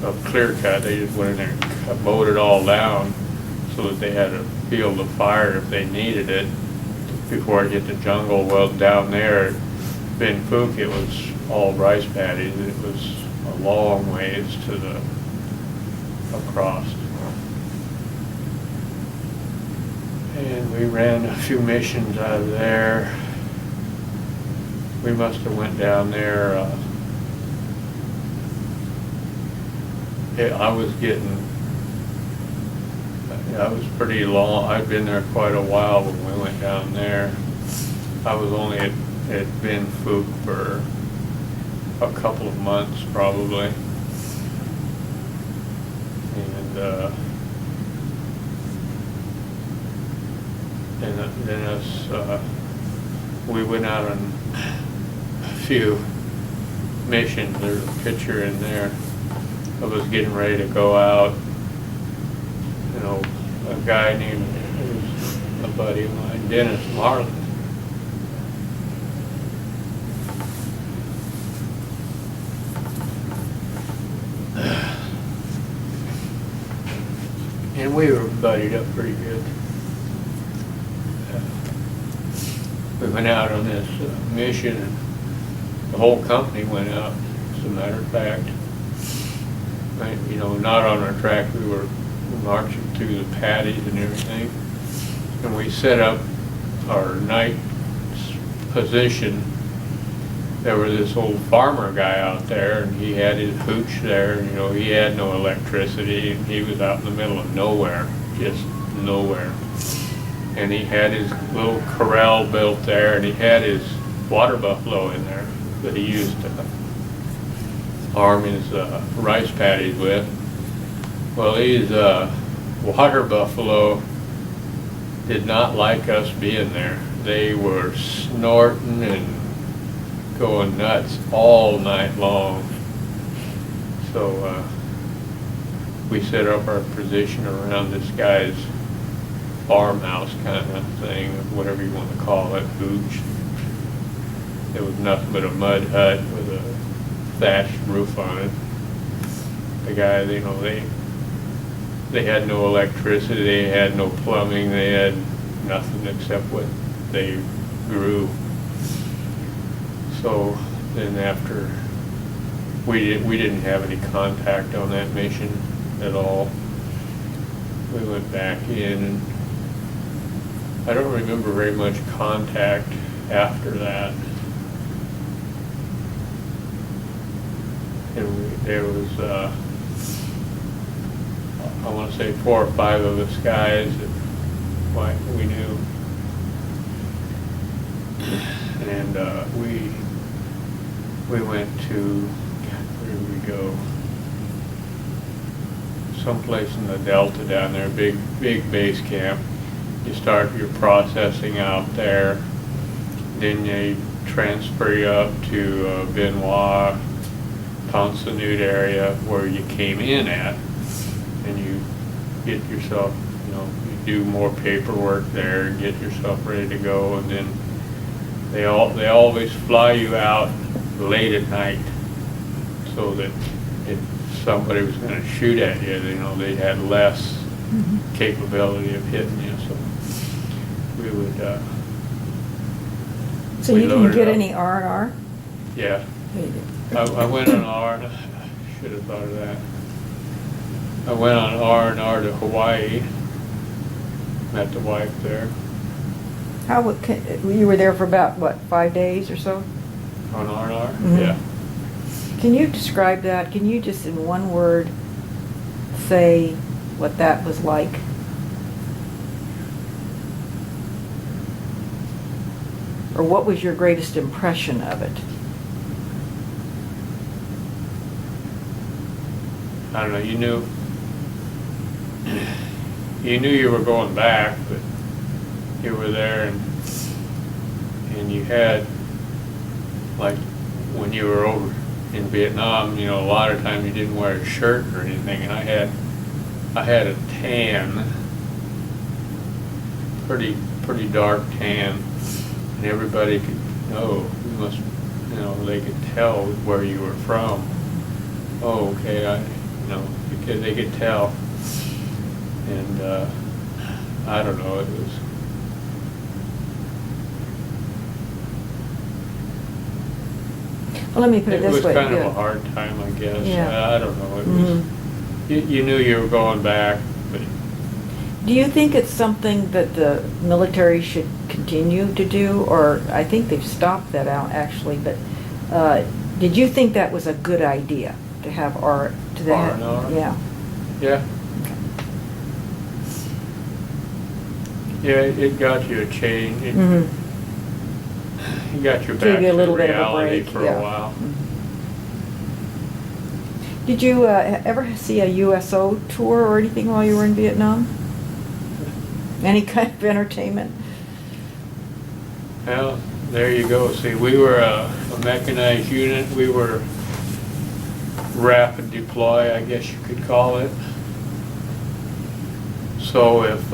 B: of clear cut. They just went in there and mowed it all down so that they had a field of fire if they needed it before it hit the jungle. Well, down there at Ben Fook, it was all rice paddies. It was a long ways to the across. And we ran a few missions out of there. We must have went down there. I was pretty long. I'd been there quite a while when we went down there. I was only at Ben Fook for a couple of months probably. And then we went out on a few missions. There's a picture in there of us getting ready to go out. You know, a guy named, a buddy of mine, Dennis Marlin. And we were buddied up pretty good. We went out on this mission, and the whole company went out, as a matter of fact. You know, not on our track, we were marching through the paddies and everything. And we set up our night position. There was this old farmer guy out there, and he had his hooch there. You know, he had no electricity, and he was out in the middle of nowhere, just nowhere. And he had his little corral built there, and he had his water buffalo in there that he used to arm his rice paddies with. Well, these water buffalo did not like us being there. They were snorting and going nuts all night long. So we set up our position around this guy's farmhouse kind of thing, whatever you want to call it, hooch. It was nothing but a mud hut with a thatched roof on it. The guy, you know, they had no electricity, they had no plumbing, they had nothing except what they grew. So then after, we didn't have any contact on that mission at all. We went back in, and I don't remember very much contact after that. And there was I want to say 4 or 5 of us guys that we knew. And we went to, where did we go? Someplace in the Delta down there, big base camp. You start your processing out there, then they transfer you up to Benoit, Ponsanute area where you came in at, and you get yourself, you do more paperwork there, get yourself ready to go, and then they always fly you out late at night so that if somebody was going to shoot at you, they had less capability of hitting you. So we would.
A: So you didn't get any R&R?
B: Yeah. I went on R. I should have thought of that. I went on R&R to Hawaii. Met the wife there.
A: You were there for about, what, 5 days or so?
B: On R&R?
A: Mm-hmm.
B: Yeah.
A: Can you describe that? Can you just in one word say what that was like? Or what was your greatest impression of it?
B: I don't know, you knew you were going back, but you were there, and you had, like, when you were over in Vietnam, a lot of times you didn't wear a shirt or anything, and I had a tan, pretty dark tan, and everybody could know, they could tell where you were from. Oh, okay, because they could tell, and I don't know, it was.
A: Well, let me put it this way.
B: It was kind of a hard time, I guess.
A: Yeah.
B: I don't know. It was. You knew you were going back, but.
A: Do you think it's something that the military should continue to do, or I think they've stopped that out actually? But did you think that was a good idea to have R? Yeah.
B: Yeah. Yeah, it got you a change. It got you back
A: Gave you a
B: to
A: little bit of a
B: reality
A: break,
B: for
A: yeah.
B: a while.
A: Did you ever see a USO tour or anything while you were in Vietnam? Any kind of entertainment?
B: Well, there you go. See, we were a mechanized unit. We were rapid deploy, I guess you could call it. So if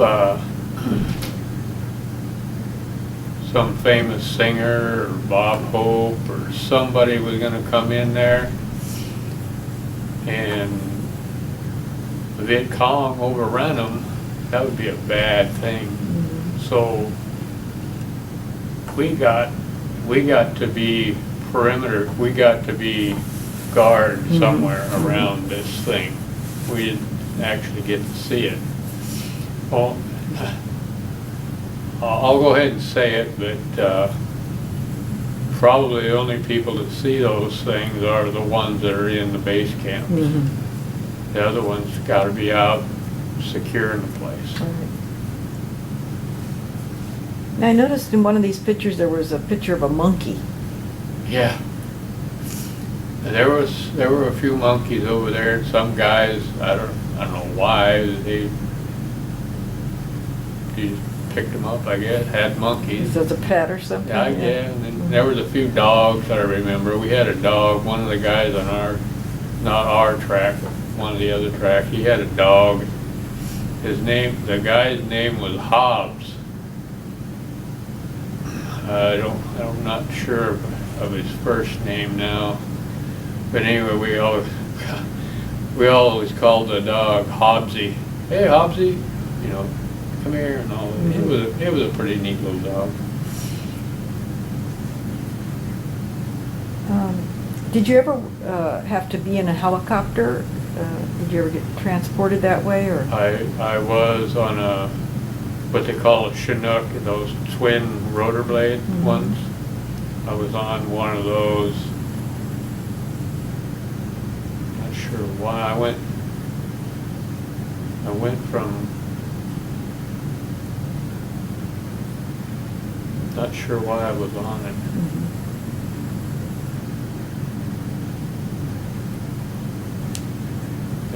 B: some famous singer or Bob Hope or somebody was going to come in there and the Viet Cong overrun them, that would be a bad thing. So we got to be perimeter. We got to be guard somewhere around this thing. We didn't actually get to see it. Well, I'll go ahead and say it, but probably the only people that see those things are the ones that are in the base camps. The other ones got to be out securing the place.
A: Now I noticed in one of these pictures there was a picture of a monkey.
B: Yeah. There were a few monkeys over there, and some guys, I don't know why, they picked them up, I guess, had monkeys.
A: As a pet or something?
B: Yeah, and then there was a few dogs that I remember. We had a dog, one of the guys on not our track, but one of the other track, he had a dog. The guy's name was Hobbs. I'm not sure of his first name now. But anyway, we always called the dog Hobbsy. Hey, Hobbsy, come here and all. It was a pretty neat little dog.
A: Did you ever have to be in a helicopter? Did you ever get transported that way, or?
B: I was on what they call a Chinook, those twin rotor blade ones. I was on one of those. Not sure why. I went from, not sure why I was on it.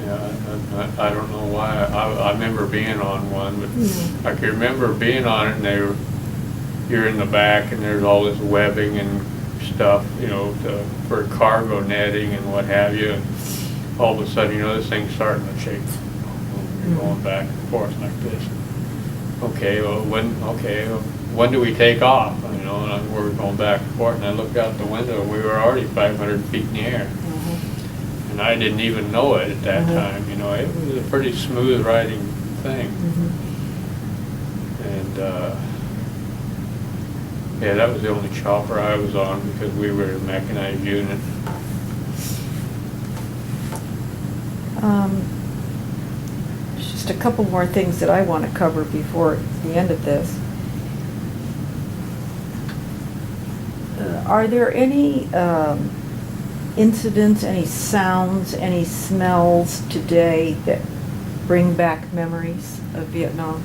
B: Yeah, I don't know why. I remember being on one, but I can remember being on it, and you're in the back, and there's all this webbing and stuff, you know, for cargo netting and what have you. And all of a sudden, you know, this thing's starting to shake. You're going back and forth like this. Okay, well, when do we take off? You know, and we're going back and forth, and I looked out the window, and we were already 500 feet in the air. And I didn't even know it at that time, you know. It was a pretty smooth riding thing. And yeah, that was the only chopper I was on because we were a mechanized unit.
A: Just a couple more things that I want to cover before the end of this. Are there any incidents, any sounds, any smells today that bring back memories of Vietnam?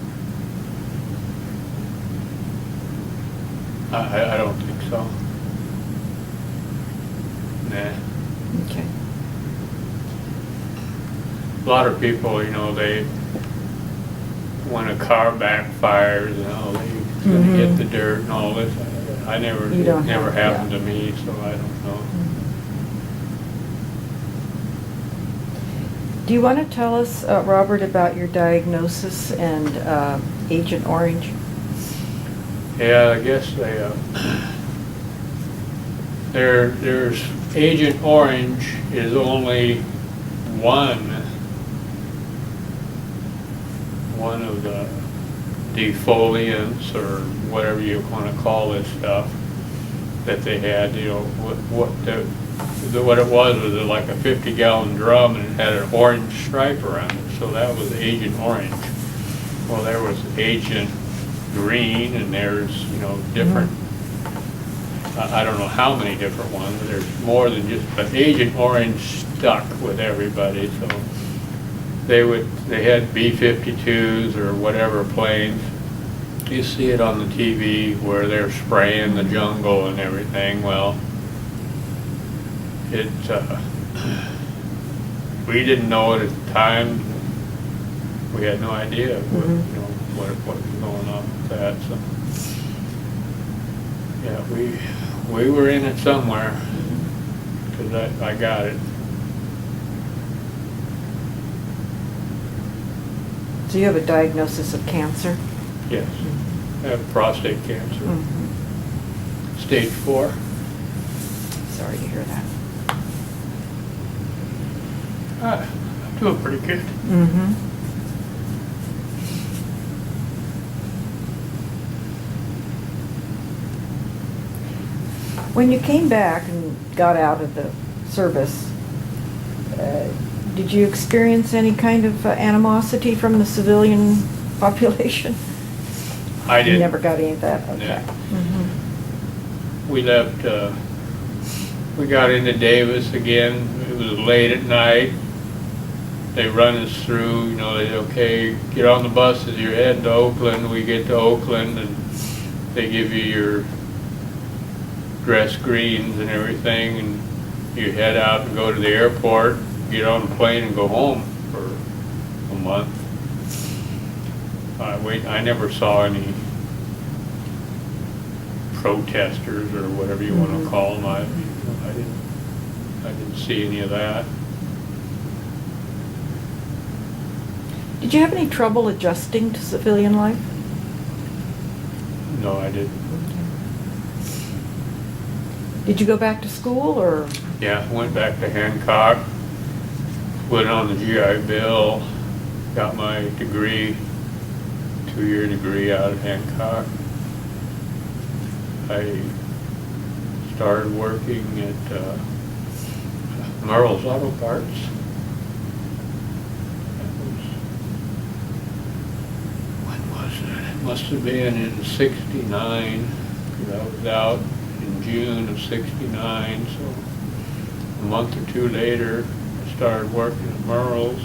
B: I don't think so. Nah.
A: Okay.
B: A lot of people, you know, when a car backfires, you know, they're going to hit the dirt and all this. It never happened to me, so I don't know.
A: Do you want to tell us, Robert, about your diagnosis and Agent Orange?
B: Yeah, I guess there's Agent Orange is only one of the defoliants or whatever you want to call this stuff that they had. You know, what it was like a 50-gallon drum, and it had an orange stripe around it, so that was Agent Orange. Well, there was Agent Green, and there's, you know, different, I don't know how many different ones, there's more than just, but Agent Orange stuck with everybody, so they had B-52s or whatever planes. You see it on the TV where they're spraying the jungle and everything. Well, we didn't know it at the time. We had no idea what, you know, what was going on with that. So yeah, we were in it somewhere because I got it.
A: So you have a diagnosis of cancer?
B: Yes, I have prostate cancer, stage 4.
A: Sorry to hear that.
B: I'm doing pretty good.
A: When you came back and got out of the service, did you experience any kind of animosity from the civilian population?
B: I didn't.
A: You never got any of that? Okay.
B: Yeah. We left, we got into Davis again. It was late at night. They run us through, you know, they said, okay, get on the buses, you're heading to Oakland. We get to Oakland, and they give you your dress greens and everything, and you head out and go to the airport, get on the plane and go home for a month. I never saw any protesters or whatever you want to call them. I didn't see any of that.
A: Did you have any trouble adjusting to civilian life?
B: No, I didn't.
A: Did you go back to school, or?
B: Yeah, went back to Hancock, went on the GI Bill, got my degree, 2-year degree out of Hancock. I started working at Merle's Auto Parts. When was it? It must have been in '69, because I was out in June of '69, so a month or two later I started working at Merle's.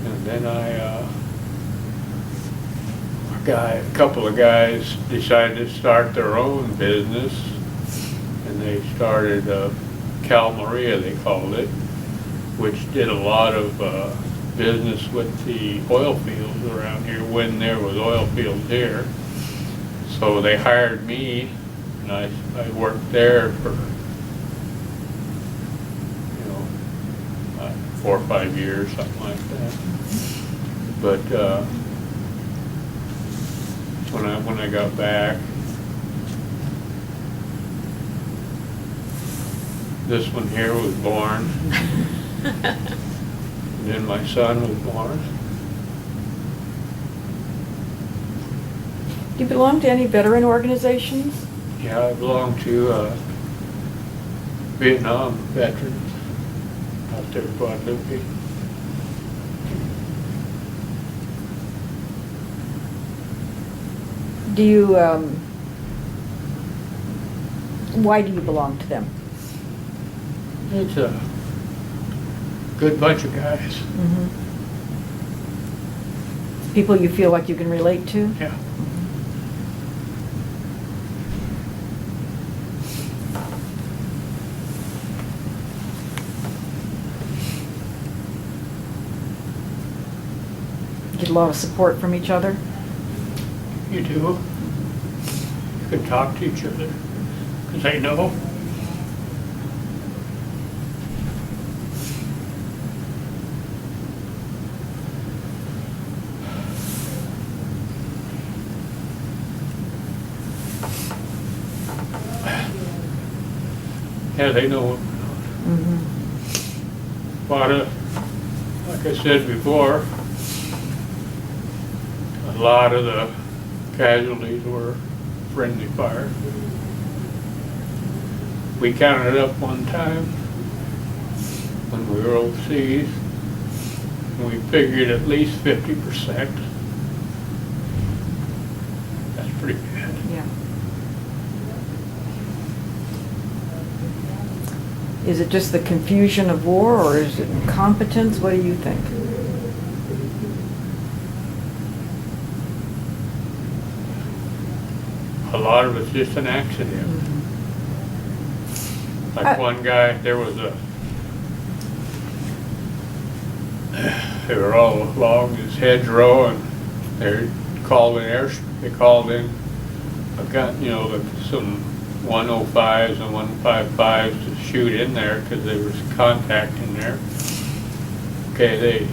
B: And then a couple of guys decided to start their own business, and they started Cal Maria, they called it, which did a lot of business with the oil fields around here when there was oil fields here. So they hired me, and I worked there for 4 or 5 years, something like that. But when I got back, this one here was born. And then my son was born.
A: Do you belong to any veteran organizations?
B: Yeah, I belong to Vietnam veterans out there in Guadalupe.
A: Do you, why do you belong to them?
B: It's a good bunch of guys.
A: Mm-hmm. People you feel like you can relate to?
B: Yeah.
A: Get a lot of support from each other?
B: You do. You can talk to each other because they know. Yeah, they know what we're doing.
A: Mm-hmm.
B: But like I said before, a lot of the casualties were friendly fire. We counted up one time when we were overseas, and we figured at least 50%. That's pretty good.
A: Yeah. Is it just the confusion of war, or is it incompetence? What do you think?
B: A lot of it's just an accident.
A: Mm-hmm.
B: Like one guy, there was they were all along this hedgerow, and they called in a gun, some 105s and 155s to shoot in there because there was contact in there. Okay, they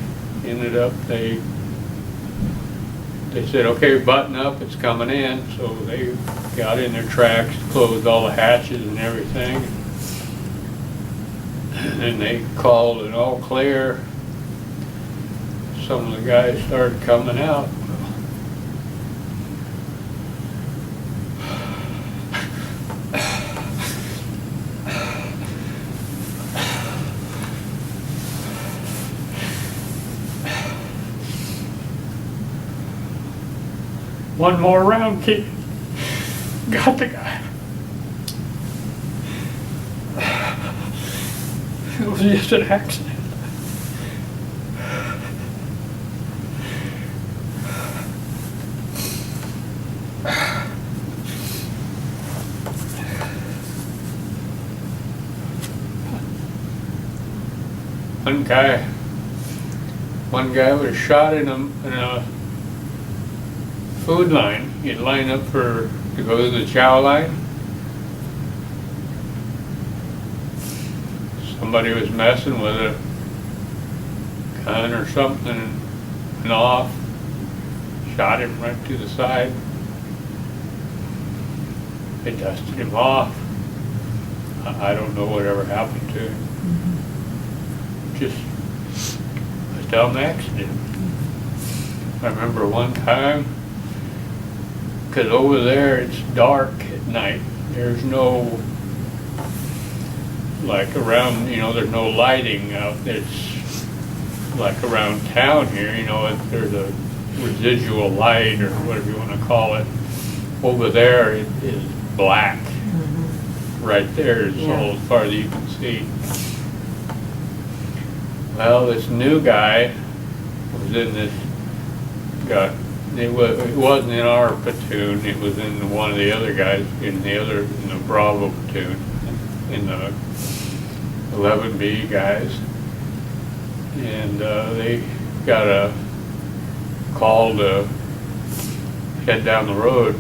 B: ended up, they said, okay, button up, it's coming in. So they got in their tracks, closed all the hatches and everything. And then they called it all clear. Some of the guys started coming out. One more round, kid. Got the guy. It was just an accident. One guy was shot in a food line. He'd line up to go to the chow line. Somebody was messing with a gun or something and off. Shot him right to the side. They dusted him off. I don't know whatever happened to him. Just a dumb accident. I remember one time, because over there it's dark at night. There's no, like around, there's no lighting out. It's like around town here, there's a residual light or whatever you want to call it. Over there it is black. Mm-hmm. Right there is all as far as you can see. Well, this new guy was was in this, it wasn't in our platoon, it was in one of the other guys, in the Bravo platoon, in the 11B guys. And they got a call to head down the road,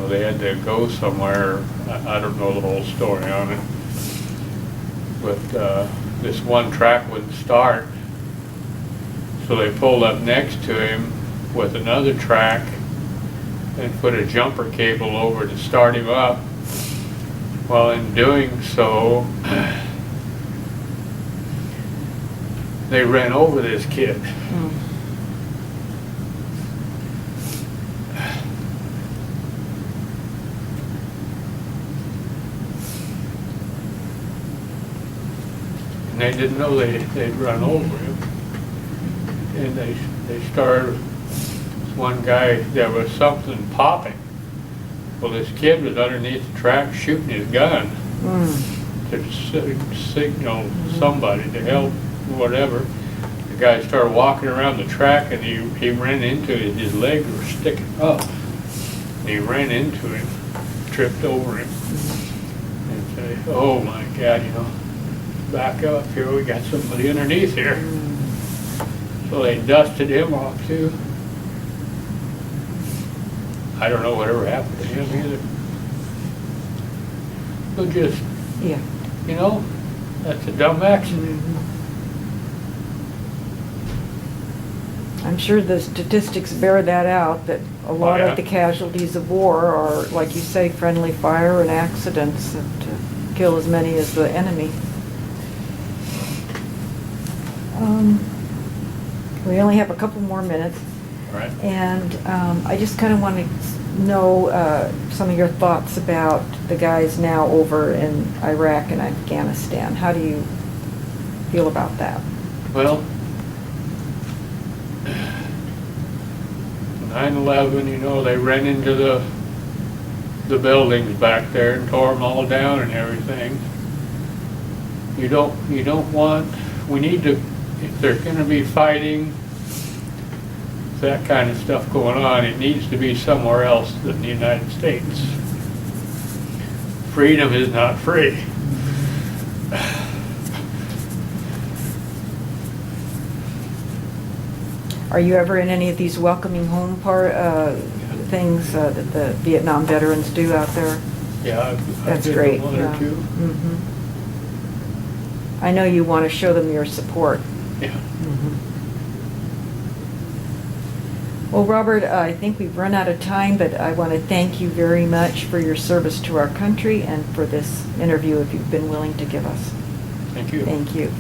B: they had to go somewhere. I don't know the whole story on it. But this one track wouldn't start. So they pulled up next to him with another track and put a jumper cable over to start him up. Well, in doing so, they ran over this kid. And they didn't know they'd run over him. And they started, one guy, there was something popping. Well, this kid was underneath the track shooting his gun to signal somebody to help, whatever. The guy started walking around the track and he ran into it. His legs were sticking up. And he ran into him, tripped over him, and said, "Oh my God, back up here, we got somebody underneath here." So they dusted him off too. I don't know whatever happened to him either. But just, that's a dumb accident.
A: I'm sure the statistics bear that out, that a lot of the casualties of war are, like you say, friendly fire and accidents that kill as many as the enemy. We only have a couple more minutes.
B: Right.
A: And I just kind of want to know some of your thoughts about the guys now over in Iraq and Afghanistan. How do you feel about that?
B: Well, 9/11, they ran into the buildings back there and tore them all down and everything. You don't want, we need to, if there's going to be fighting, that kind of stuff going on, it needs to be somewhere else than the United States. Freedom is not free.
A: Are you ever in any of these welcoming home things that the Vietnam veterans do out there?
B: Yeah,
A: that's
B: I've
A: great.
B: One or two.
A: I know you want to show them your support.
B: Yeah.
A: Well, Robert, I think we've run out of time, but I want to thank you very much for your service to our country and for this interview, if you've been willing to give us.
B: Thank you.
A: Thank you.